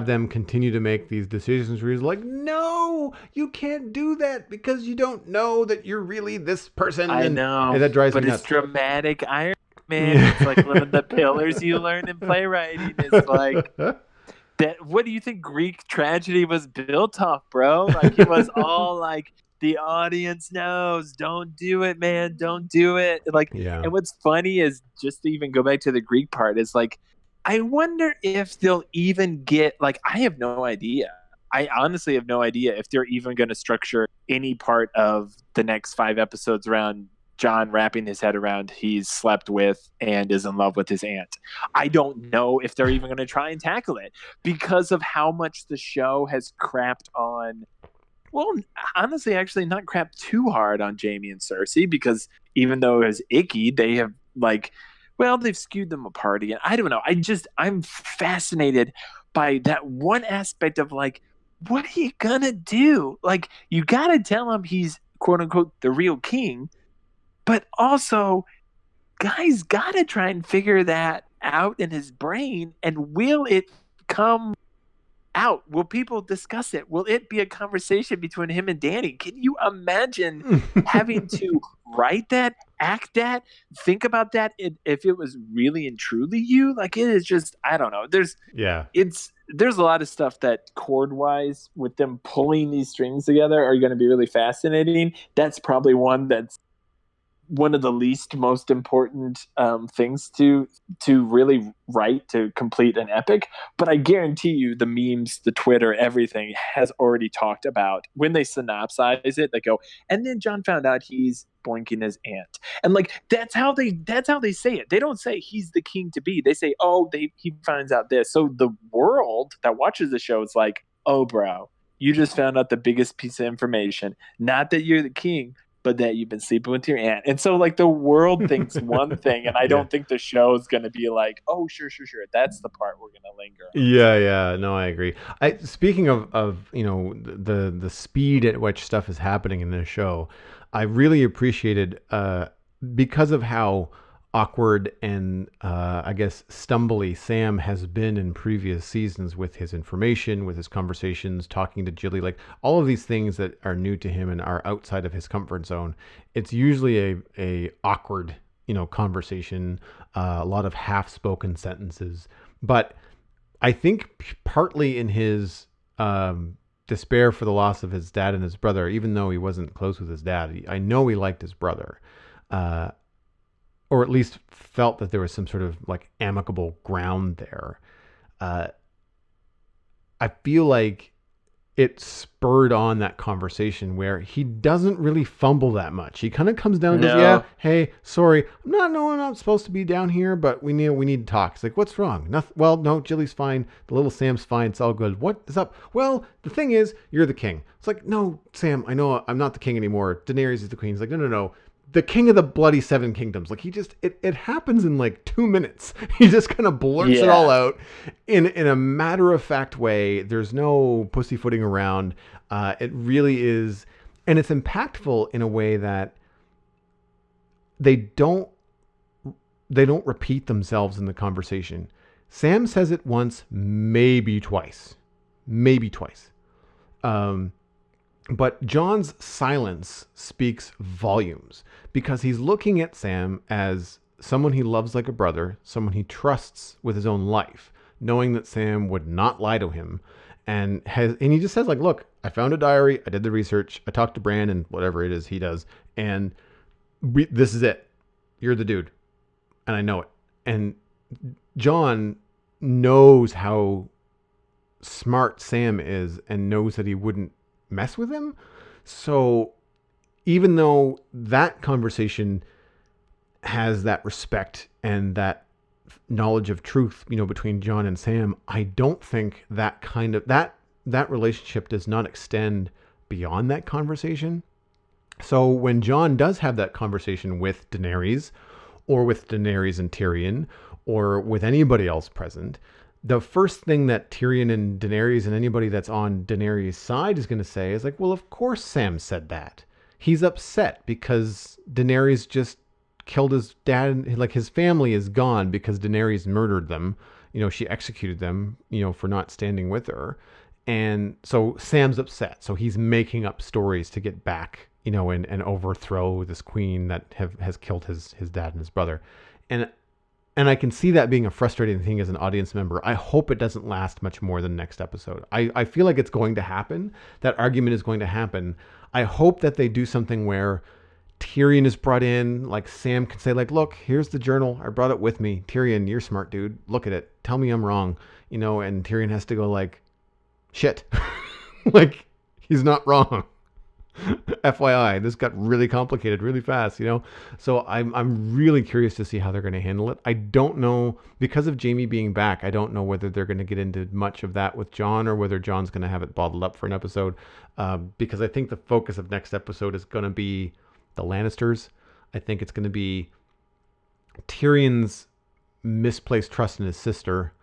them continue to make these decisions where he's like, no, you can't do that because you don't know that you're really this person. I know, and that drives but me it's nuts. dramatic irony, man. It's like one of the pillars you learn in playwriting. It's like that what do you think Greek tragedy was built off, bro? Like it was all like the audience knows, don't do it, man, don't do it. Like, Yeah. and what's funny is just to even go back to the Greek part is like, I wonder if they'll even get like I have no idea. I honestly have no idea if they're even going to structure any part of the next 5 episodes around John wrapping his head around he's slept with and is in love with his aunt. I don't know if they're even going to try and tackle it because of how much the show has crapped on. Well, honestly, actually, not crap too hard on Jamie and Cersei because even though it was icky, they have like, well, they've skewed them apart again. I don't know. I'm fascinated by that one aspect of like, what are you gonna do? Like, you gotta tell him he's quote unquote the real king, but also, guys gotta try and figure that out in his brain. And will it come out? Will people discuss it? Will it be a conversation between him and Danny? Can you imagine having to write that, act that, think about that if it was really and truly you? Like it is just, I don't know. Yeah. There's a lot of stuff that chord wise with them pulling these strings together are going to be really fascinating. That's probably one of the least most important things to really write to complete an epic. But I guarantee you, the memes, the Twitter, everything has already talked about when they synopsize it. They go, and then John found out he's boinking his aunt, and like that's how they say it. They don't say he's the king to be. They say, oh, he finds out this. So the world that watches the show is like, oh, bro, you just found out the biggest piece of information. Not that you're the king, but that you've been sleeping with your aunt. And so like the world thinks one thing, and I Yeah. don't think the show is going to be like, oh, sure, sure, sure. That's the part we're going to linger on. Yeah, yeah, no, I agree. I speaking of the speed at which stuff is happening in this show, I really appreciated because of how awkward and I guess stumbly Sam has been in previous seasons with his information, with his conversations, talking to Jilly, like all of these things that are new to him and are outside of his comfort zone. It's usually a awkward conversation, a lot of half spoken sentences, but I think partly in his despair for the loss of his dad and his brother, even though he wasn't close with his dad, I know he liked his brother, uh, or at least felt that there was some sort of like amicable ground there. Uh, I feel like it spurred on that conversation where he doesn't really fumble that much. He kind of comes down and goes, "Yeah, No. hey, sorry, I'm not supposed to be down here, but we need to talk." It's like, "What's wrong?" Nothing. Well, no, Jilly's fine. The little Sam's fine. It's all good. What is up? Well, the thing is, you're the king. It's like, no, Sam, I know I'm not the king anymore. Daenerys is the queen. He's like, no, no, no. The king of the bloody seven kingdoms. Like it happens in like 2 minutes. He just kind of blurts it all Yeah. out in a matter of fact way. There's no pussyfooting around. It really is, and it's impactful in a way that they don't they don't repeat themselves in the conversation. Sam says it once, maybe twice, maybe twice. Um, but John's silence speaks volumes because he's looking at Sam as someone he loves like a brother, someone he trusts with his own life, knowing that Sam would not lie to him. And he just says, like, look, I found a diary, I did the research, I talked to Bran and whatever it is he does, and this is it. You're the dude, and I know it. And John knows how smart Sam is and knows that he wouldn't mess with him. So even though that conversation has that respect and that knowledge of truth, between John and Sam, I don't think that relationship does not extend beyond that conversation. So when John does have that conversation with Daenerys, or with Daenerys and Tyrion, or with anybody else present, the first thing that Tyrion and Daenerys and anybody that's on Daenerys' side is going to say is like, well, of course Sam said that. He's upset because Daenerys just killed his dad. Like his family is gone because Daenerys murdered them. She executed them, for not standing with her. And so Sam's upset. So he's making up stories to get back, and overthrow this queen that has killed his dad and his brother. And And I can see that being a frustrating thing as an audience member. I hope it doesn't last much more than next episode. I feel like it's going to happen. That argument is going to happen. I hope that they do something where Tyrion is brought in, like Sam can say, like, look, here's the journal. I brought it with me. Tyrion, you're smart, dude. Look at it. Tell me I'm wrong. And Tyrion has to go like, shit. Like, he's not wrong. FYI, this got really complicated really fast. So I'm really curious to see how they're going to handle it. I don't know, because of Jamie being back. I don't know whether they're going to get into much of that with Jon, or whether Jon's going to have it bottled up for an episode. Because I think the focus of next episode is going to be the Lannisters. I think it's going to be Tyrion's misplaced trust in his sister,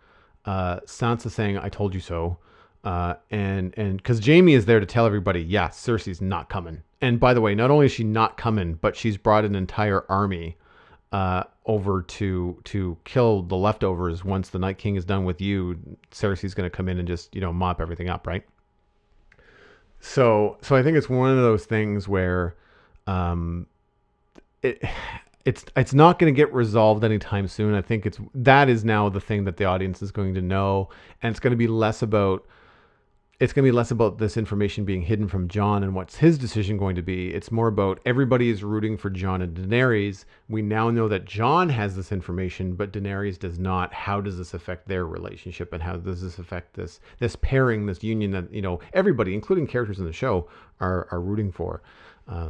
Sansa saying, "I told you so." And because Jamie is there to tell everybody, yeah, Cersei's not coming. And by the way, not only is she not coming, but she's brought an entire army over to kill the leftovers. Once the Night King is done with you, Cersei's going to come in and just mop everything up, right? So I think it's one of those things where it it's not going to get resolved anytime soon. I think that is now the thing that the audience is going to know, and it's going to be less about this information being hidden from Jon and what's his decision going to be. It's more about everybody is rooting for Jon and Daenerys. We now know that Jon has this information, but Daenerys does not. How does this affect their relationship, and how does this affect this pairing, this union that everybody, including characters in the show, are rooting for?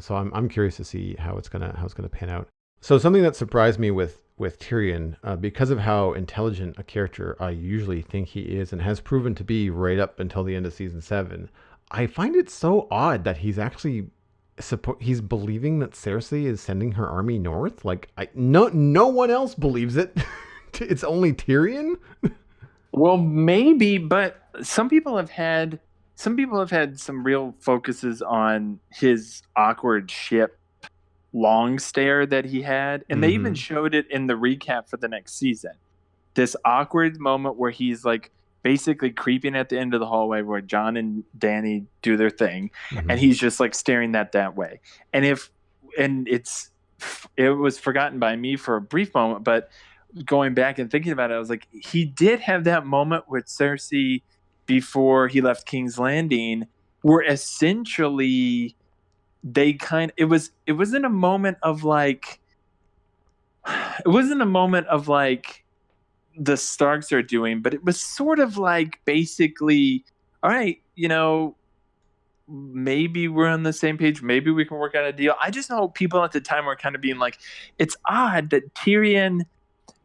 So I'm curious to see how it's gonna pan out. So something that surprised me with Tyrion, because of how intelligent a character I usually think he is, and has proven to be right up until the end of season 7, I find it so odd that he's actually he's believing that Cersei is sending her army north. Like, no one else believes it. It's only Tyrion. Well, maybe, but some people have had some real focuses on his awkward ship long stare that he had, and they even showed it in the recap for the next season. This awkward moment where he's like basically creeping at the end of the hallway where Jon and Dany do their thing, and he's just like staring that way. And it was forgotten by me for a brief moment, but going back and thinking about it, I was like, he did have that moment with Cersei before he left King's Landing, where essentially it wasn't a moment of like the Starks are doing, but it was sort of like basically, all right, maybe we're on the same page, maybe we can work out a deal. I just know people at the time were kind of being like, it's odd that Tyrion,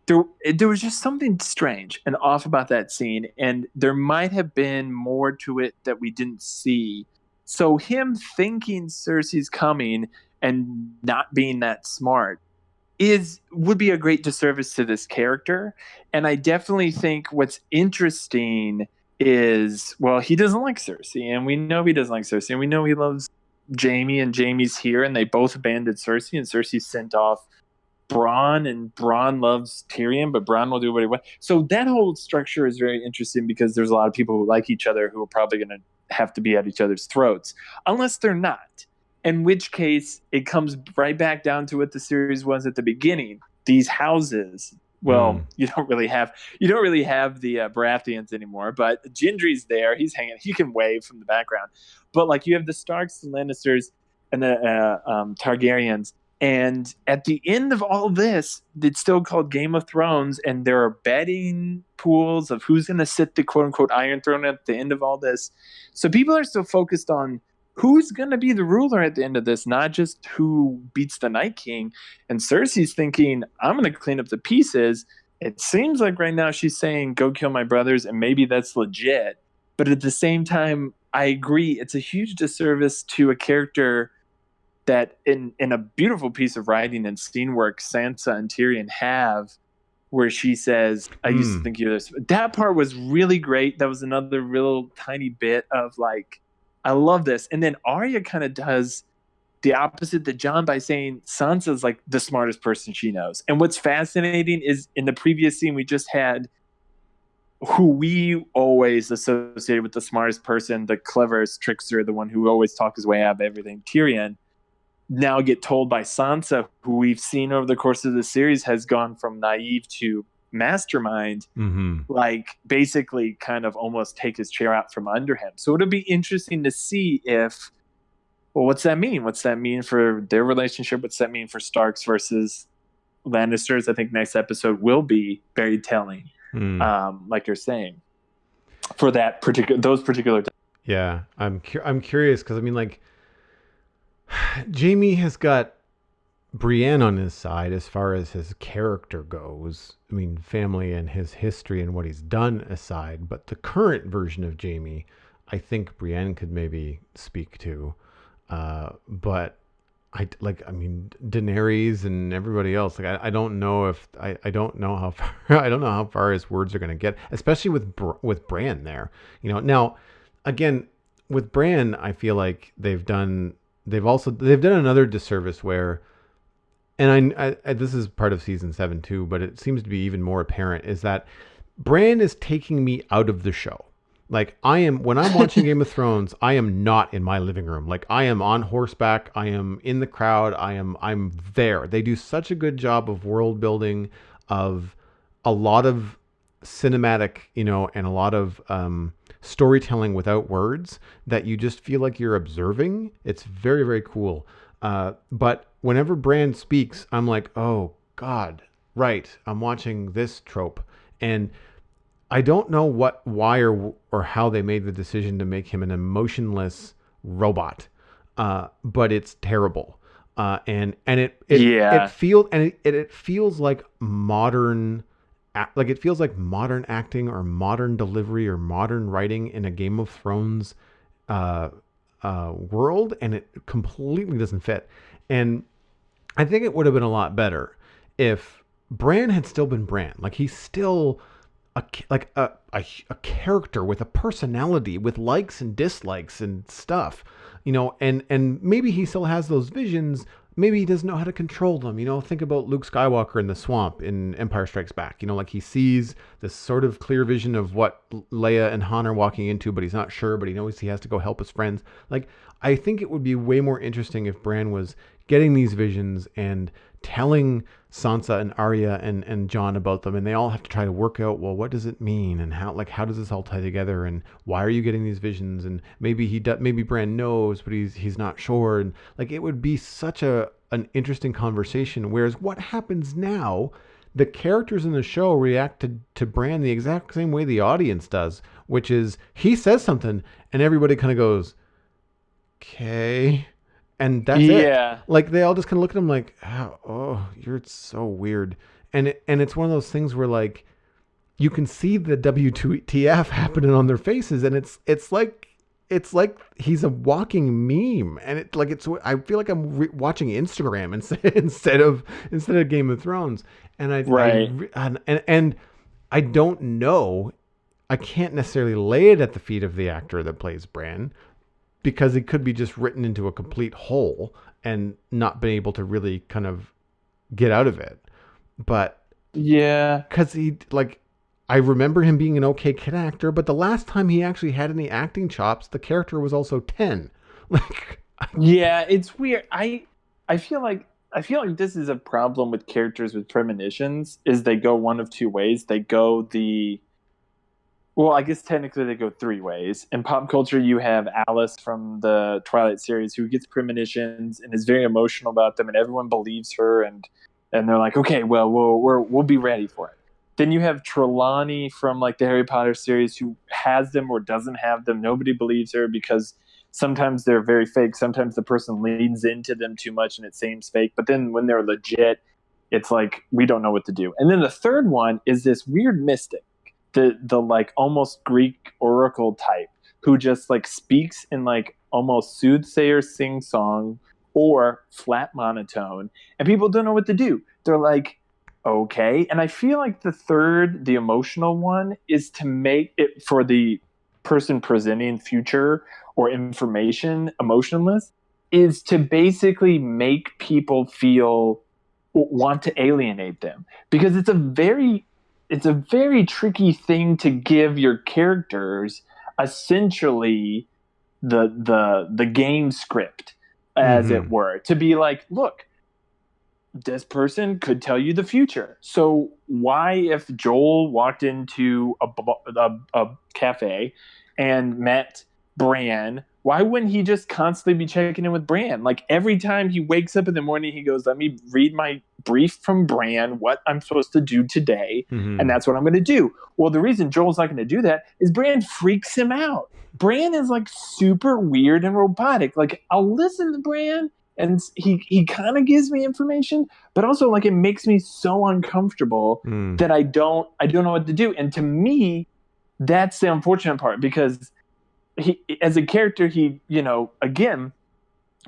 there was just something strange and off about that scene, and there might have been more to it that we didn't see. So him thinking Cersei's coming and not being that smart would be a great disservice to this character. And I definitely think what's interesting is, well, he doesn't like Cersei, and we know he doesn't like Cersei, and we know he loves Jamie, and Jamie's here, and they both abandoned Cersei, and Cersei sent off Bronn, and Bronn loves Tyrion, but Bronn will do what he wants. So that whole structure is very interesting, because there's a lot of people who like each other who are probably going to have to be at each other's throats, unless they're not. In which case, it comes right back down to what the series was at the beginning. These houses. Well, you don't really have the Baratheons anymore, but Gendry's there. He's hanging. He can wave from the background. But like, you have the Starks, the Lannisters, and the Targaryens. And at the end of all this, it's still called Game of Thrones, and there are betting pools of who's going to sit the quote-unquote Iron Throne at the end of all this. So people are still focused on who's going to be the ruler at the end of this, not just who beats the Night King. And Cersei's thinking, I'm going to clean up the pieces. It seems like right now she's saying, go kill my brothers, and maybe that's legit. But at the same time, I agree, it's a huge disservice to a character that in a beautiful piece of writing and scene work Sansa and Tyrion have, where she says, I used to think you're this. That part was really great. That was another real tiny bit of like, I love this. And then Arya kind of does the opposite to Jon by saying Sansa's like the smartest person she knows. And what's fascinating is, in the previous scene we just had, who we always associated with the smartest person, the cleverest trickster, the one who always talked his way out of everything, Tyrion. now get told by Sansa, who we've seen over the course of the series has gone from naive to mastermind, Mm-hmm. like basically kind of almost take his chair out from under him. So it'll be interesting to see if, well, what's that mean? What's that mean for their relationship? What's that mean for Starks versus Lannisters? I think next episode will be very telling, Mm. like you're saying, for that particular those particular. Yeah, I'm curious because I mean, like, Jamie has got Brienne on his side as far as his character goes. I mean, family and his history and what he's done aside, but the current version of Jamie, I think Brienne could maybe speak to. But I mean, Daenerys and everybody else. Like, I don't know if I don't know how far I don't know how far his words are going to get, especially with Bran there. Now, again, with Bran, I feel like they've done another disservice where, and this is part of season 7 too, but it seems to be even more apparent, is that Bran is taking me out of the show. Like, I am, when I'm watching Game of Thrones, I am not in my living room. Like, I am on horseback, I am in the crowd, I'm there. They do such a good job of world building, of a lot of cinematic, and a lot of storytelling without words, that you just feel like you're observing. It's very, very cool. But whenever Bran speaks, I'm like, oh God, right. I'm watching this trope. And I don't know why, or how they made the decision to make him an emotionless robot, but it's terrible. It Yeah, feels, it feels like it feels like modern acting or modern delivery or modern writing in a Game of Thrones uh, world, and it completely doesn't fit. And I think it would have been a lot better if Bran had still been Bran. Like, he's still a character with a personality, with likes and dislikes and stuff, and maybe he still has those visions. Maybe he doesn't know how to control them. Think about Luke Skywalker in the swamp in Empire Strikes Back. Like, he sees this sort of clear vision of what Leia and Han are walking into, but he's not sure, but he knows he has to go help his friends. Like, I think it would be way more interesting if Bran was getting these visions and telling Sansa and Arya and Jon about them, and they all have to try to work out, well, what does it mean, and how does this all tie together, and why are you getting these visions, and maybe Bran knows, but he's not sure, and like, it would be such an interesting conversation. Whereas what happens now, the characters in the show react to Bran the exact same way the audience does, which is he says something and everybody kind of goes, okay, and that's it. yeah, Like, they all just kind of look at him like, oh, you're so weird. And it's one of those things where, like, you can see the WTF happening on their faces, and it's like he's a walking meme, and I feel like I'm watching Instagram instead of Game of Thrones, and right. and I don't know. I can't necessarily lay it at the feet of the actor that plays Bran, because it could be just written into a complete hole and not been able to really kind of get out of it. But Yeah, because I remember him being an okay kid actor, but the last time he actually had any acting chops, the character was also 10. Like, yeah, it's weird. I feel like this is a problem with characters with premonitions is they go one of two ways. They go the well, I guess technically they go three ways. In pop culture, you have Alice from the Twilight series who gets premonitions and is very emotional about them, and everyone believes her, and they're like, okay, well, we'll be ready for it. Then you have Trelawney from like the Harry Potter series who has them or doesn't have them. Nobody believes her because sometimes they're very fake. Sometimes the person leans into them too much and it seems fake. But then when they're legit, it's like we don't know what to do. And then the third one is this weird mystic, the like almost Greek oracle type who just like speaks in like almost soothsayer sing song or flat monotone, and people don't know what to do. They're like, okay. And I feel like the third, the emotional one, is to make it for the person presenting future or information emotionless, is to basically make people feel want to alienate them because it's a very tricky thing to give your characters essentially the game script. as it Mm-hmm. were, to be like, look, this person could tell you the future. So why, if Joel walked into a cafe and met Bran, why wouldn't he just constantly be checking in with Bran? Like every time he wakes up in the morning, he goes, "Let me read my brief from Bran, what I'm supposed to do today, and Mm-hmm. that's what I'm going to do." Well, the reason Joel's not going to do that is Bran freaks him out. Bran is like super weird and robotic. Like I'll listen to Bran, and he kind of gives me information, but also like it makes me so uncomfortable Mm. that I don't know what to do. And to me, that's the unfortunate part, because he, as a character, he, again,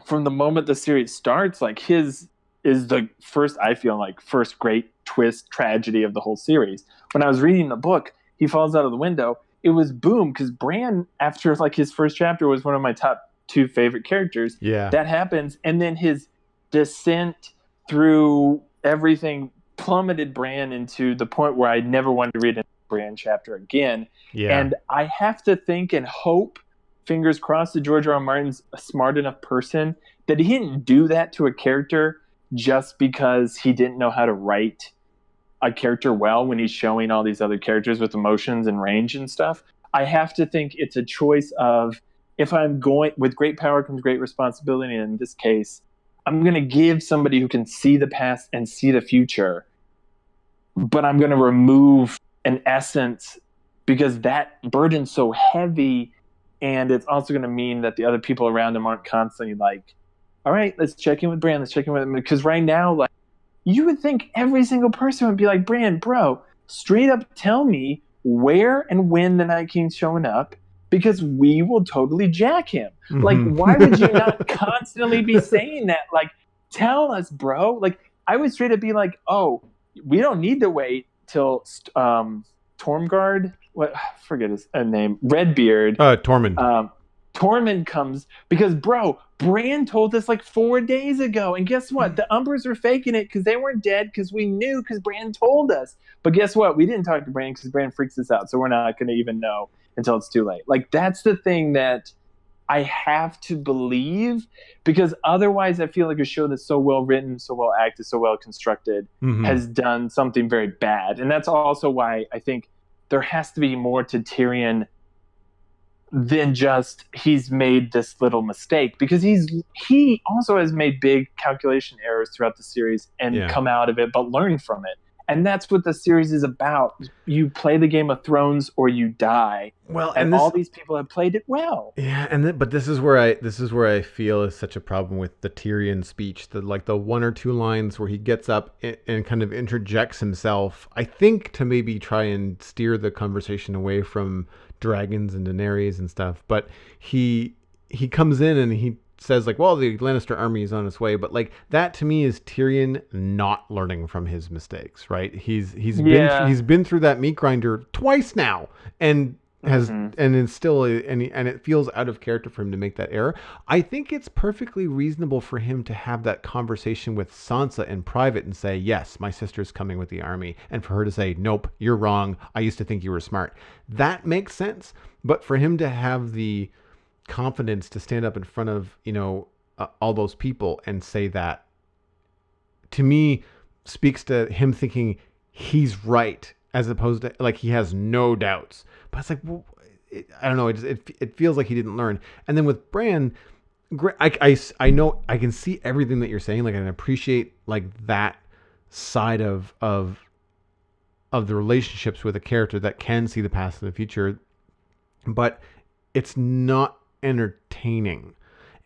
from the moment the series starts, like his is the first, I feel like, first great twist tragedy of the whole series. When I was reading the book, he falls out of the window. It was boom, because Bran, after like his first chapter, was one of my top two favorite characters. Yeah. That happens, and then his descent through everything plummeted Bran into the point where I never wanted to read a Bran chapter again. Yeah. And I have to think and hope, fingers crossed, that George R. R. Martin's a smart enough person that he didn't do that to a character just because he didn't know how to write a character well when he's showing all these other characters with emotions and range and stuff. I have to think it's a choice of, if I'm going with great power comes great responsibility, and in this case, I'm going to give somebody who can see the past and see the future, but I'm going to remove an essence because that burden's so heavy. And it's also going to mean that the other people around him aren't constantly like, all right, let's check in with Bran. Let's check in with him. Because right now, like, you would think every single person would be like, Bran, bro, straight up tell me where and when the Night King's showing up, because we will totally jack him. Like, why would you not constantly be saying that? Like, tell us, bro. Like, I would straight up be like, oh, we don't need to wait till Tormgard, what, forget his name, Redbeard, Tormund. Tormund comes, because bro, Bran told us like 4 days ago, and guess what? The Umbers were faking it because they weren't dead, because we knew, because Bran told us. But guess what? We didn't talk to Bran because Bran freaks us out, so we're not going to even know until it's too late. Like that's the thing that I have to believe, because otherwise, I feel like a show that's so well written, so well acted, so well constructed Mm-hmm. has done something very bad, and that's also why I think there has to be more to Tyrion than just he's made this little mistake, because he also has made big calculation errors throughout the series and Yeah. come out of it but learn from it. And that's what the series is about. You play the Game of Thrones or you die, Well, and and all this, these people have played it well. yeah, but this is where I feel is such a problem with the Tyrion speech. The like the one or two lines where he gets up and kind of interjects himself. I think to maybe try and steer the conversation away from dragons and Daenerys and stuff. But he comes in and he says like, "Well, the Lannister army is on its way," but like that to me is Tyrion not learning from his mistakes. Right? Yeah. He's been through that meat grinder twice now, and has Mm-hmm. and it's still and it feels out of character for him to make that error. I think it's perfectly reasonable for him to have that conversation with Sansa in private and say, "Yes, my sister's coming with the army," and for her to say, "Nope, you're wrong. I used to think you were smart." That makes sense. But for him to have the confidence to stand up in front of all those people and say that, to me, speaks to him thinking he's right, as opposed to like he has no doubts. But it's like, well, I don't know. It feels like he didn't learn. And then with Bran, I know I can see everything that you're saying. Like I can appreciate like that side of the relationships with a character that can see the past and the future, but it's not entertaining.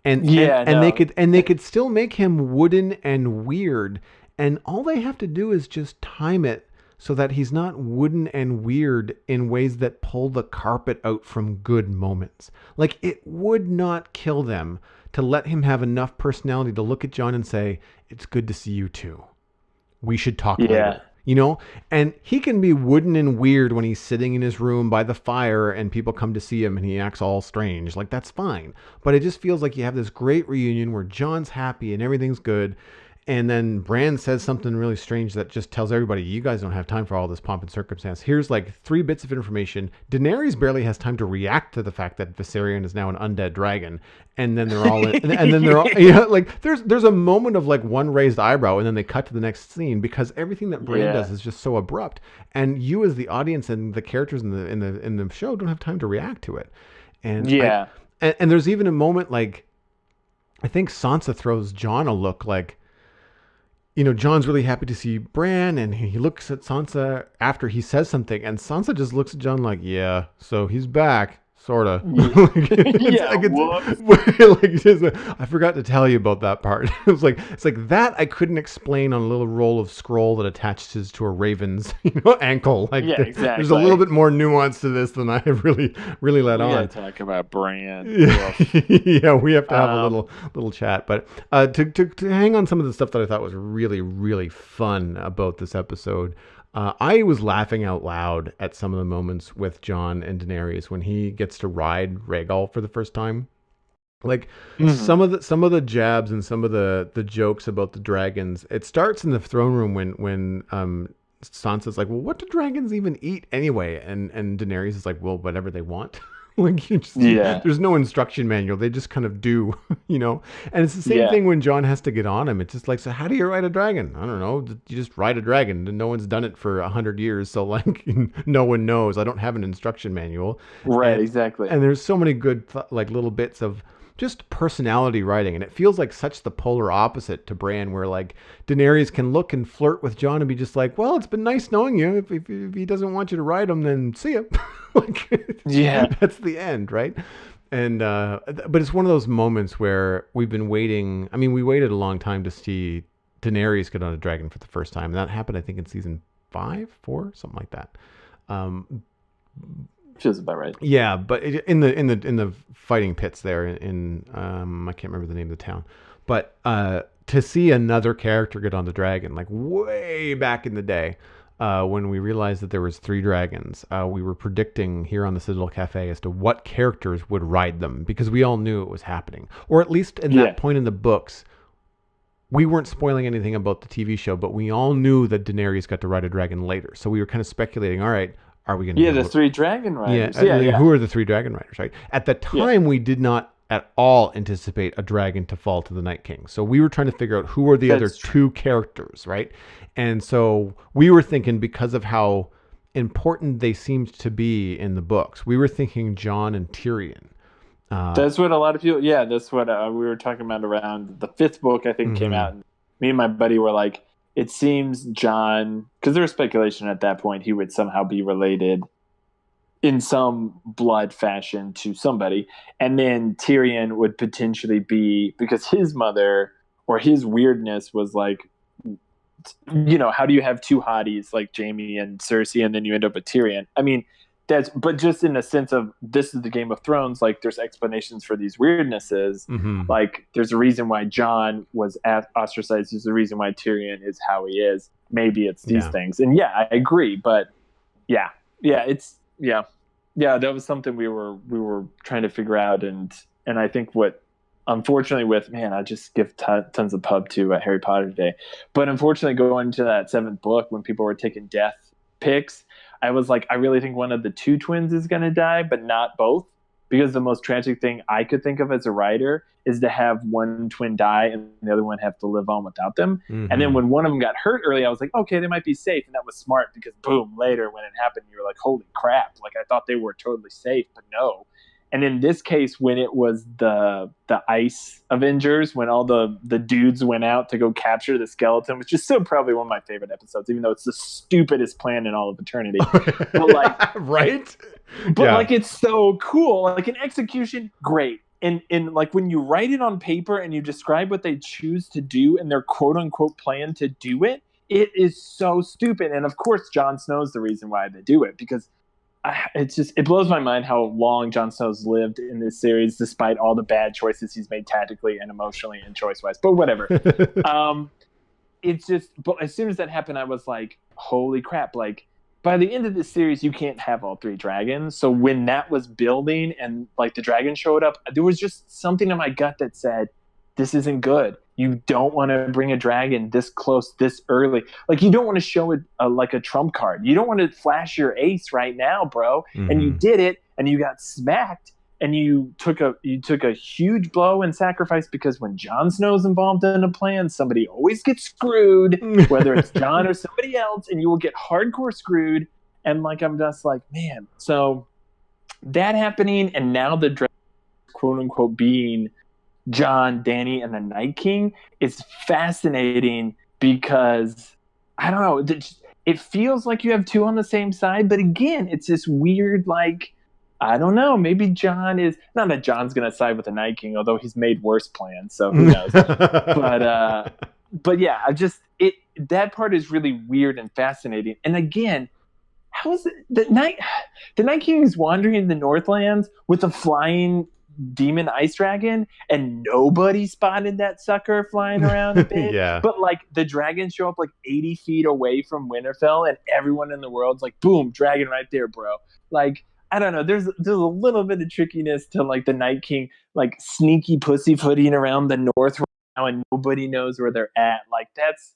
Yeah, no. And they could still make him wooden and weird, and all they have to do is just time it so that he's not wooden and weird in ways that pull the carpet out from good moments. Like it would not kill them to let him have enough personality to look at John and say, "It's good to see you too. We should talk Yeah. later." And he can be wooden and weird when he's sitting in his room by the fire and people come to see him and he acts all strange. Like, that's fine. But it just feels like you have this great reunion where John's happy and everything's good. And then Bran says something really strange that just tells everybody, you guys don't have time for all this pomp and circumstance. Here's like 3 bits of information. Daenerys barely has time to react to the fact that Viserion is now an undead dragon. And then they're all in, and then they're all, yeah, like there's a moment of like one raised eyebrow, and then they cut to the next scene because everything that Bran Yeah. does is just so abrupt. And you as the audience and the characters in the show don't have time to react to it. And Yeah. and there's even a moment like, I think Sansa throws Jon a look like, John's really happy to see Bran, and he looks at Sansa after he says something, and Sansa just looks at John like, yeah, so he's back, sorta. Yeah. Whoops. I forgot to tell you about that part. It's like that I couldn't explain on a little roll of scroll that attaches to a raven's ankle. Like Yeah, there's a little exactly. bit more nuance to this than I have really let We on. gotta talk about Bran. Yeah, Woof. yeah, we have to have a Um, little chat. But to hang on some of the stuff that I thought was really fun about this episode, I was laughing out loud at some of the moments with Jon and Daenerys when he gets to ride Rhaegal for the first time. Like mhm. some of the jabs and some of the jokes about the dragons. It starts in the throne room when Sansa's like, well, what do dragons even eat anyway? And Daenerys is like, well, whatever they want. Like Yeah. there's no instruction manual. They just kind of do, you know. And it's the same Yeah. thing when John has to get on him. It's just like, so how do you ride a dragon? I don't know. You just ride a dragon. And no one's done it for 100 years, so like no one knows. I don't have an instruction manual. Right. And Exactly. and there's so many good like little bits of just personality writing, and it feels like such the polar opposite to Bran, where like Daenerys can look and flirt with Jon and be just like, well, it's been nice knowing you. If he doesn't want you to ride him, then see ya. Like Yeah. that's the end, right? And but it's one of those moments where we've been waiting. I mean, we waited a long time to see Daenerys get on a dragon for the first time. And that happened, I think, in season 5, 4, something like that. Um, Feels about right. yeah, but in the fighting pits there in I can't remember the name of the town, but to see another character get on the dragon, like way back in the day, when we realized that there was 3 dragons, we were predicting here on the Citadel Cafe as to what characters would ride them because we all knew it was happening, or at least in that Yeah. point in the books. We weren't spoiling anything about the TV show, but we all knew that Daenerys got to ride a dragon later. So we were kind of speculating, all right, are we going to Yeah. get The a, three dragon yeah, riders. Yeah. Yeah. who are the 3 dragon riders, right? At the Yeah. time, we did not at all anticipate a dragon to fall to the Night King. So we were trying to figure out who are the other That's true. 2 characters, right? And so we were thinking, because of how important they seemed to be in the books, we were thinking Jon and Tyrion. Uh, That's what a lot of people. Yeah. That's what we were talking about around the fifth book. I think came mhm. out, and me and my buddy were like, it seems John, because there was speculation at that point he would somehow be related in some blood fashion to somebody. And then Tyrion would potentially be, because his mother or his weirdness was like, how do you have 2 hotties like Jamie and Cersei and then you end up with Tyrion? I mean, but just in a sense of this is the Game of Thrones, like there's explanations for these weirdnesses. Mhm. Like there's a reason why John was ostracized. There's a reason why Tyrion is how he is. Maybe it's these Yeah. things. And yeah, I agree. But yeah, yeah, that was something we were trying to figure out, and I think what unfortunately with man, I just give tons of pub to Harry Potter today, but unfortunately going into that 7th book when people were taking death picks, I was like, I really think one of the 2 twins is going to die, but not both, because the most tragic thing I could think of as a writer is to have one twin die and the other one have to live on without them. And then Mhm. when one of them got hurt early, I was like, okay, they might be safe. And that was smart because boom, later when it happened, you were like, holy crap. Like I thought they were totally safe, but no. And in this case, when it was the Ice Avengers, when all the dudes went out to go capture the skeleton, which is still probably one of my favorite episodes, even though it's the stupidest plan in all of eternity. But like Right? but Yeah. like it's so cool. Like an execution, great. And like when you write it on paper and you describe what they choose to do and their quote unquote plan to do it, it is so stupid. And of course, Jon Snow's the reason why they do it, because it blows my mind how long Jon Snow's lived in this series, despite all the bad choices he's made tactically and emotionally and choice wise. But whatever. Um, it's just, but as soon as that happened, I was like, holy crap. Like by the end of this series, you can't have all 3 dragons. So when that was building and like the dragon showed up, there was just something in my gut that said, this isn't good. You don't want to bring a dragon this close, this early. Like you don't want to show it like a trump card. You don't want to flash your ace right now, bro. And you Mm-hmm. did it, and you got smacked, and you took a huge blow and sacrifice because when Jon Snow's involved in a plan, somebody always gets screwed, whether it's Jon or somebody else, and you will get hardcore screwed. And like I'm just like, man, so that happening, and now the dragon, quote unquote, being John, Danny, and the Night King is fascinating because I don't know. It feels like you have two on the same side, but again, it's this weird, like, I don't know. Maybe John is not that John's going to side with the Night King, although he's made worse plans, so who knows? But but yeah, I just it that part is really weird and fascinating. And again, how is it the Night King is wandering in the Northlands with a flying demon ice dragon and nobody spotted that sucker flying around a bit, Yeah. but like the dragons show up like 80 feet away from Winterfell and everyone in the world's like, boom, dragon right there, bro. Like I don't know, there's a little bit of trickiness to like the Night King like sneaky pussyfooting around the north right now and nobody knows where they're at. Like that's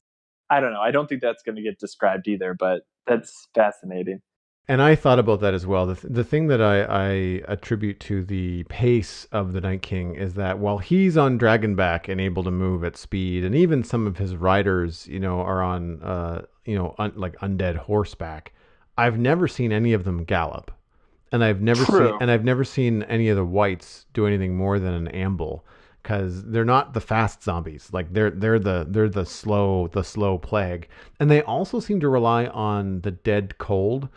I don't know, I don't think that's going to get described either, but that's fascinating. And I thought about that as well. The thing that I attribute to the pace of the Night King is that while he's on Dragonback and able to move at speed, and even some of his riders, are on, like undead horseback, I've never seen any of them gallop, and True. I've never seen any of the whites do anything more than an amble, because they're not the fast zombies. Like they're the slow plague, and they also seem to rely on the dead cold.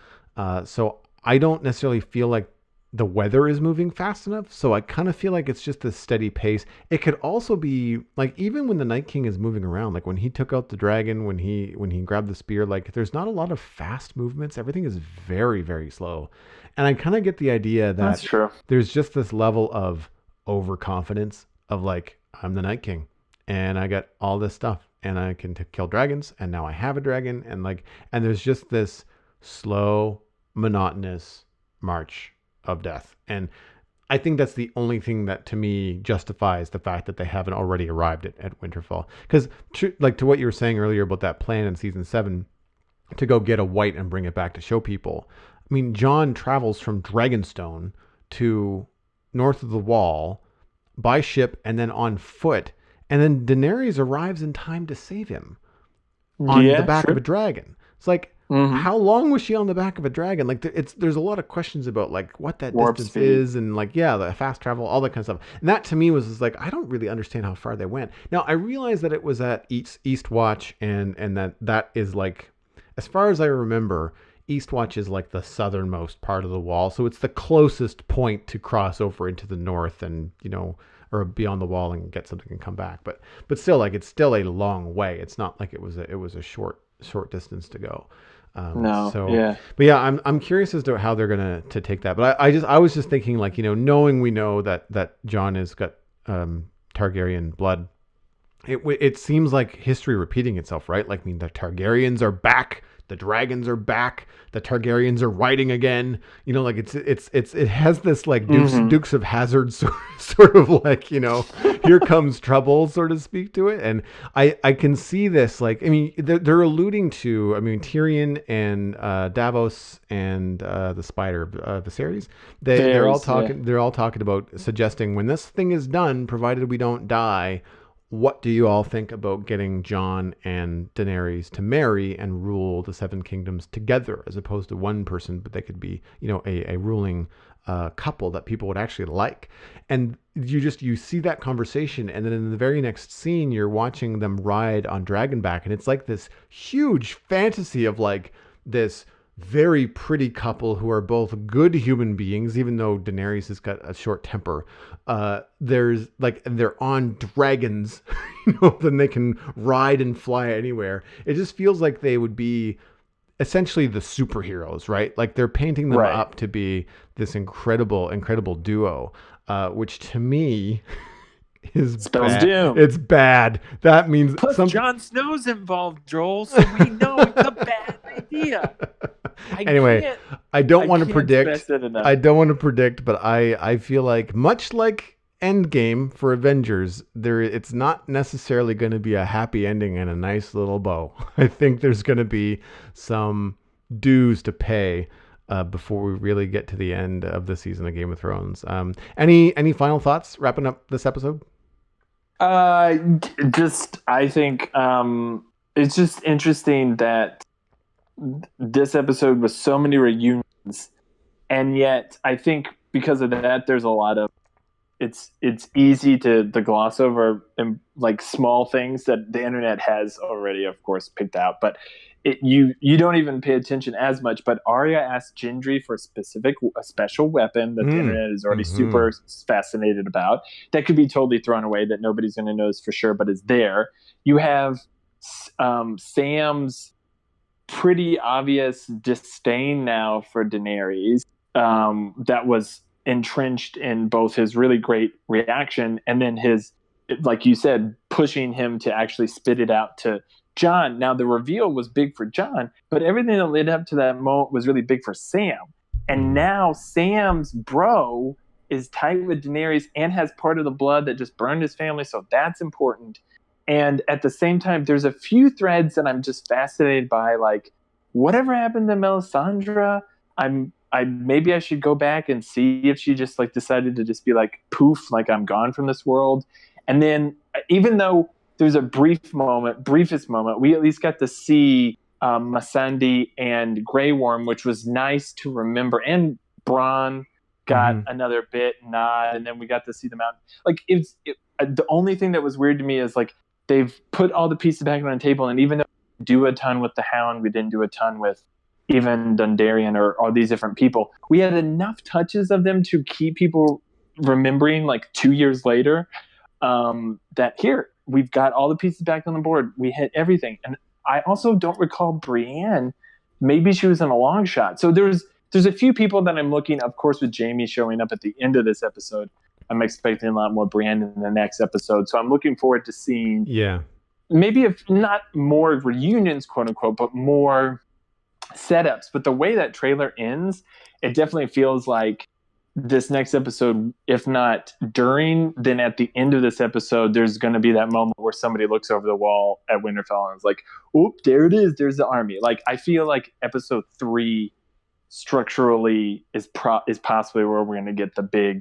So I don't necessarily feel like the weather is moving fast enough. So I kind of feel like it's just a steady pace. It could also be like even when the Night King is moving around, like when he took out the dragon, when he grabbed the spear, like there's not a lot of fast movements. Everything is very, very slow. And I kind of get the idea That's that true. there's just this level of overconfidence of like, I'm the Night King and I got all this stuff and I can kill dragons and now I have a dragon and there's just this slow, monotonous march of death. And I think that's the only thing that to me justifies the fact that they haven't already arrived at Winterfell. Because, like to what you were saying earlier about that plan in season 7 to go get a white and bring it back to show people. I mean, John travels from Dragonstone to north of the wall by ship and then on foot. And then Daenerys arrives in time to save him on the Yeah, back of a true. dragon. It's like, Mm-hmm. how long was she on the back of a dragon? Like, there's a lot of questions about like what that Warp distance speed. is, and like the fast travel, all that kind of stuff. And that to me was just like I don't really understand how far they went. Now I realized that it was at East Watch, and that is like, as far as I remember, East Watch is like the southernmost part of the wall, so it's the closest point to cross over into the north, and or beyond the wall and get something and come back. But still, like it's still a long way. It's not like it was a short distance to go. No, So, yeah. but yeah, I'm curious as to how they're gonna to take that. But I was just thinking like knowing we know that John has got Targaryen blood, it seems like history repeating itself, right? Like, I mean, the Targaryens are back, the dragons are back, the Targaryens are riding again. Like it has this like Mm-hmm. Dukes of Hazzard sort of like here comes trouble, sort of speak to it. And I can see this like I mean they're alluding to I mean Tyrion and Davos and the Spider Viserys. Varies, yeah. They're all talking about suggesting when this thing is done, provided we don't die, what do you all think about getting Jon and Daenerys to marry and rule the Seven Kingdoms together, as opposed to one person, but they could be, a ruling couple that people would actually like? And you see that conversation, and then in the very next scene, you're watching them ride on Dragonback, and it's like this huge fantasy of like this very pretty couple who are both good human beings, even though Daenerys has got a short temper. There's like, and they're on dragons, then they can ride and fly anywhere. It just feels like they would be essentially the superheroes, right? Like they're painting them Right. up to be this incredible, incredible duo, which to me is Spells bad. doom. It's bad. That means Plus, some. Jon Snow's involved, Joel, so we know it's a bad idea. I Anyway, can't I don't I want to can't predict. stress it enough. I don't want to predict, but I feel like much like end game for Avengers, it's not necessarily going to be a happy ending and a nice little bow. I think there's going to be some dues to pay before we really get to the end of the season of Game of Thrones. Any final thoughts wrapping up this episode? Just I think it's just interesting that this episode was so many reunions, and yet I think because of that, there's a lot of it's easy to gloss over like small things that the internet has already, of course, picked out, but you don't even pay attention as much. But Arya asked Gendry for a special weapon that the internet is already super fascinated about. That could be totally thrown away. That nobody's going to notice for sure, but is there. You have Sam's pretty obvious disdain now for Daenerys. That was entrenched in both his really great reaction and then his, like you said, pushing him to actually spit it out to Jon. Now the reveal was big for Jon, but everything that led up to that moment was really big for Sam. And now Sam's bro is tight with Daenerys and has part of the blood that just burned his family, so that's important. And at the same time, there's a few threads that I'm just fascinated by, like whatever happened to Melisandre. Maybe I should go back and see if she just like decided to just be like poof, like I'm gone from this world. And then even though there's a briefest moment, we at least got to see Missandei and Grey Worm, which was nice to remember. And Bronn got another bit nod, and then we got to see them out. Like the only thing that was weird to me is like they've put all the pieces back on the table, and even though we do a ton with the Hound, we didn't do a ton with even Dondarrion or all these different people. We had enough touches of them to keep people remembering like 2 years later that here, we've got all the pieces back on the board. We hit everything. And I also don't recall Brienne. Maybe she was in a long shot. So there's a few people that I'm looking, of course, with Jaime showing up at the end of this episode. I'm expecting a lot more Brienne in the next episode. So I'm looking forward to seeing maybe if not more reunions, quote unquote, but more setups. But the way that trailer ends, it definitely feels like this next episode, if not during, then at the end of this episode, there's going to be that moment where somebody looks over the wall at Winterfell and is like, "Oop, there it is. There's the army." Like I feel like episode 3 structurally is possibly where we're going to get the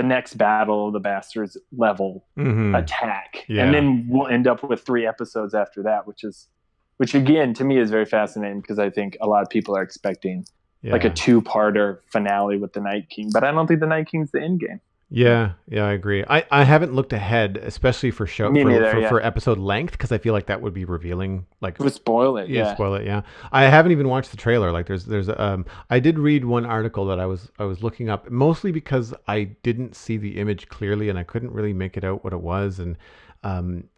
next battle of the bastards level attack, and then we'll end up with 3 episodes after that, which again to me is very fascinating because I think a lot of people are expecting like a 2-parter finale with the Night King, but I don't think the Night King's the end game. Yeah, I agree. I haven't looked ahead, especially for episode length, because I feel like that would be revealing. Like, it would spoil it. Yeah, spoil it. Yeah, I haven't even watched the trailer. Like, there's I did read one article that I was looking up, mostly because I didn't see the image clearly and I couldn't really make it out what it was, and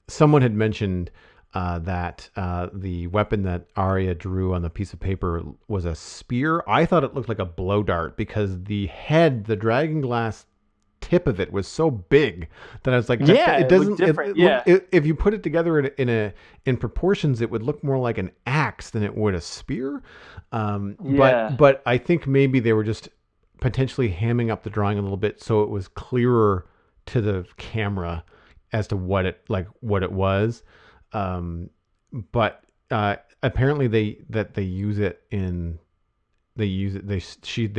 someone had mentioned that the weapon that Arya drew on the piece of paper was a spear. I thought it looked like a blow dart because the dragon glass tip of it was so big that I was like, it doesn't. If you put it together in proportions, it would look more like an axe than it would a spear. But I think maybe they were just potentially hamming up the drawing a little bit so it was clearer to the camera as to what it was. But apparently they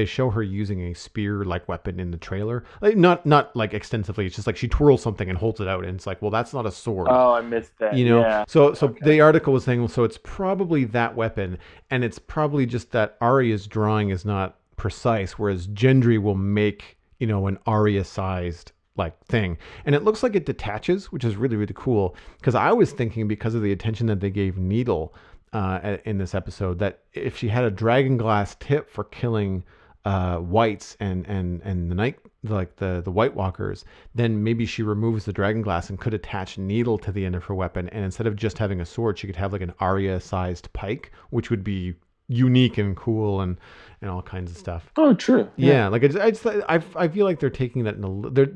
show her using a spear like weapon in the trailer, like not like extensively. It's just like she twirls something and holds it out, and it's like, well, that's not a sword. Oh, I missed that. So the article was saying, so it's probably that weapon, and it's probably just that Arya's drawing is not precise, whereas Gendry will make an Arya sized like thing, and it looks like it detaches, which is really, really cool, because I was thinking, because of the attention that they gave Needle in this episode, that if she had a dragon glass tip for killing whites and the night, like the White Walkers, then maybe she removes the dragon glass and could attach Needle to the end of her weapon, and instead of just having a sword, she could have like an Arya sized pike, which would be unique and cool and all kinds of stuff. Oh, true. Yeah, like I feel like they're taking that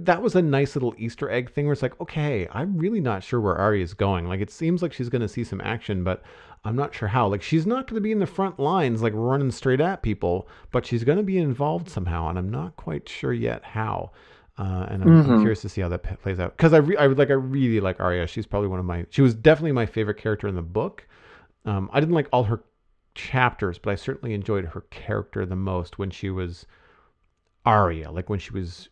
that was a nice little Easter egg thing where it's like, okay, I'm really not sure where Arya's going. Like, it seems like she's going to see some action, but I'm not sure how. Like, she's not going to be in the front lines like running straight at people, but she's going to be involved somehow, and I'm not quite sure yet how. And I'm Hmm. curious to see how that plays out because I really like Arya. She's probably she was definitely my favorite character in the book. I didn't like all her chapters, but I certainly enjoyed her character the most when she was Arya, like when she was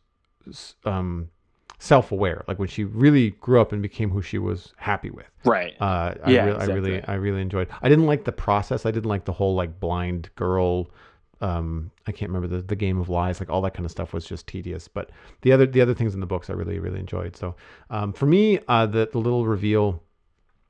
um, self-aware, like when she really grew up and became who she was happy with. Right. I Yeah, really, exactly. I really enjoyed. I didn't like the process. I didn't like the whole like blind girl. I can't remember the game of lies. Like all that kind of stuff was just tedious. But the other things in the books I really really enjoyed. So for me, the little reveal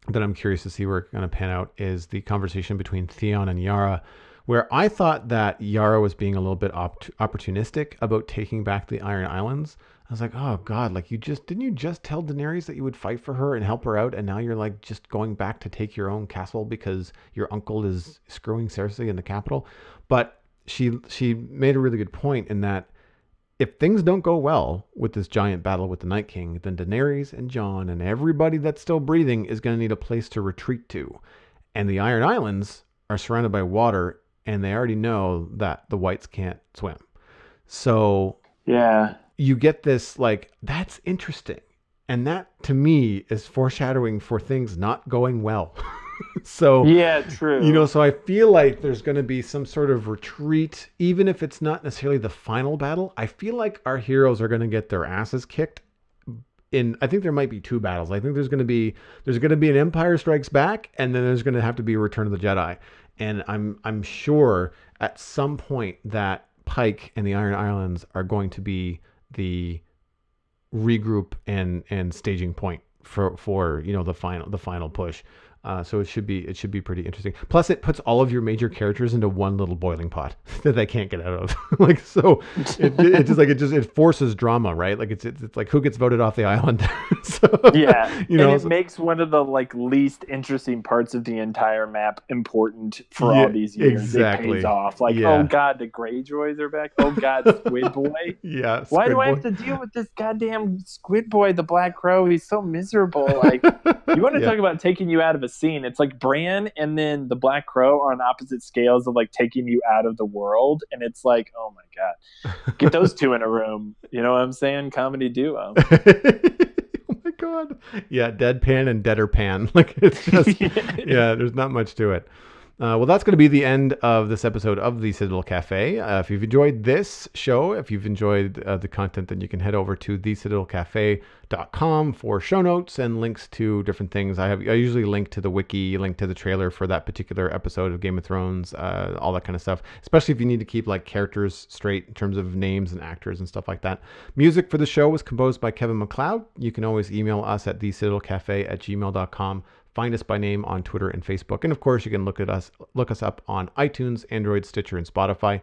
that I'm curious to see where it's going to pan out is the conversation between Theon and Yara, where I thought that Yara was being a little bit opportunistic about taking back the Iron Islands. I was like, oh God, like didn't you just tell Daenerys that you would fight for her and help her out, and now you're like just going back to take your own castle because your uncle is screwing Cersei in the capital. But she made a really good point in that if things don't go well with this giant battle with the Night King, then Daenerys and Jon and everybody that's still breathing is going to need a place to retreat to. And the Iron Islands are surrounded by water, and they already know that the whites can't swim. So Yeah. you get this, like, that's interesting. And that to me is foreshadowing for things not going well. So, Yeah, true. so I feel like there's going to be some sort of retreat, even if it's not necessarily the final battle. I feel like our heroes are going to get their asses kicked. I think there might be two battles. I think there's going to be an Empire Strikes Back, and then there's going to have to be a Return of the Jedi. And I'm sure at some point that Pike and the Iron Islands are going to be the regroup and staging point for the final push. So it should be pretty interesting. Plus, it puts all of your major characters into one little boiling pot that they can't get out of. Like so, it forces drama, right? Like it's like who gets voted off the island. So Yeah, and it so, makes one of the like least interesting parts of the entire map important for yeah, all these years. It pays exactly. off. Like, oh Yeah, God, the Greyjoys are back. Oh God, Squid Boy. yeah, Why do Squid I have Boy. to deal with this goddamn Squid Boy, the Black Crow? He's so miserable. Like, you want to Yeah. talk about taking you out of a scene? It's like Bran and then the Black Crow are on opposite scales of like taking you out of the world, and it's like, oh my God, get those two in a room. You know what I'm saying? Comedy duo. Oh my god. Yeah, deadpan and deader pan. Like it's just yeah, there's not much to it. Well, that's going to be the end of this episode of the Citadel Cafe. If you've enjoyed this show, if you've enjoyed the content, then you can head over to thecitadelcafe.com for show notes and links to different things. I usually link to the wiki, link to the trailer for that particular episode of Game of Thrones, all that kind of stuff. Especially if you need to keep like characters straight in terms of names and actors and stuff like that. Music for the show was composed by Kevin MacLeod. You can always email us at thecitadelcafe@gmail.com. Find us by name on Twitter and Facebook, and of course, you can look us up on iTunes, Android, Stitcher, and Spotify.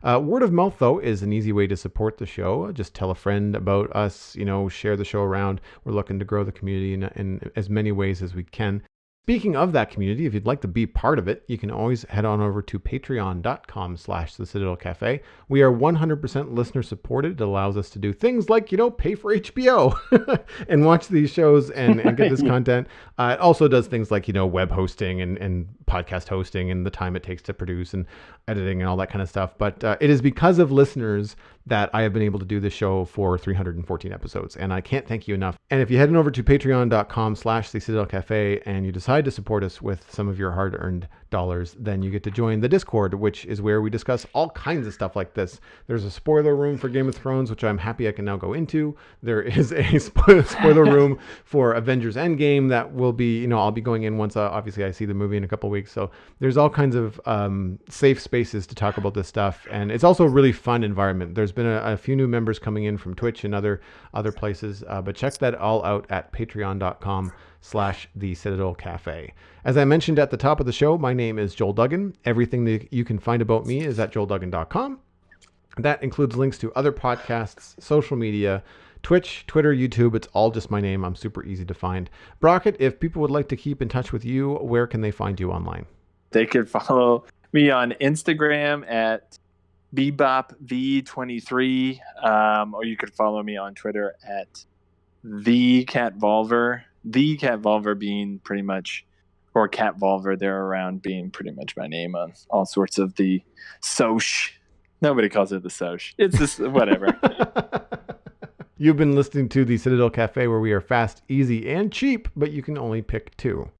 Word of mouth, though, is an easy way to support the show. Just tell a friend about us. Share the show around. We're looking to grow the community in as many ways as we can. Speaking of that community, if you'd like to be part of it, you can always head on over to patreon.com/the Citadel Cafe. We are 100% listener supported. It allows us to do things like, pay for HBO and watch these shows and get this content. It also does things like, web hosting and podcast hosting and the time it takes to produce and editing and all that kind of stuff. But it is because of listeners that I have been able to do this show for 314 episodes. And I can't thank you enough. And if you head on over to patreon.com/the Citadel Cafe and you decide to support us with some of your hard-earned dollars, then you get to join the Discord, which is where we discuss all kinds of stuff like this. There's a spoiler room for Game of Thrones, which I'm happy I can now go into. There is a spoiler room for Avengers Endgame that will be, I'll be going in once, obviously, I see the movie in a couple of weeks. So there's all kinds of safe spaces to talk about this stuff. And it's also a really fun environment. There's been a few new members coming in from Twitch and other places, but check that all out at patreon.com/the Citadel Cafe. As I mentioned at the top of the show, my name is Joel Duggan. Everything that you can find about me is at joelduggan.com. That includes links to other podcasts, social media, Twitch, Twitter, YouTube. It's all just my name. I'm super easy to find. Brockett, if people would like to keep in touch with you, where can they find you online? They could follow me on Instagram at bebopv23, or you could follow me on Twitter at thecatvolver. The Catvolver being pretty much, or Catvolver there around being pretty much my name on all sorts of the soch. Nobody calls it the soch. It's just whatever. You've been listening to the Citadel Cafe, where we are fast, easy, and cheap, but you can only pick two.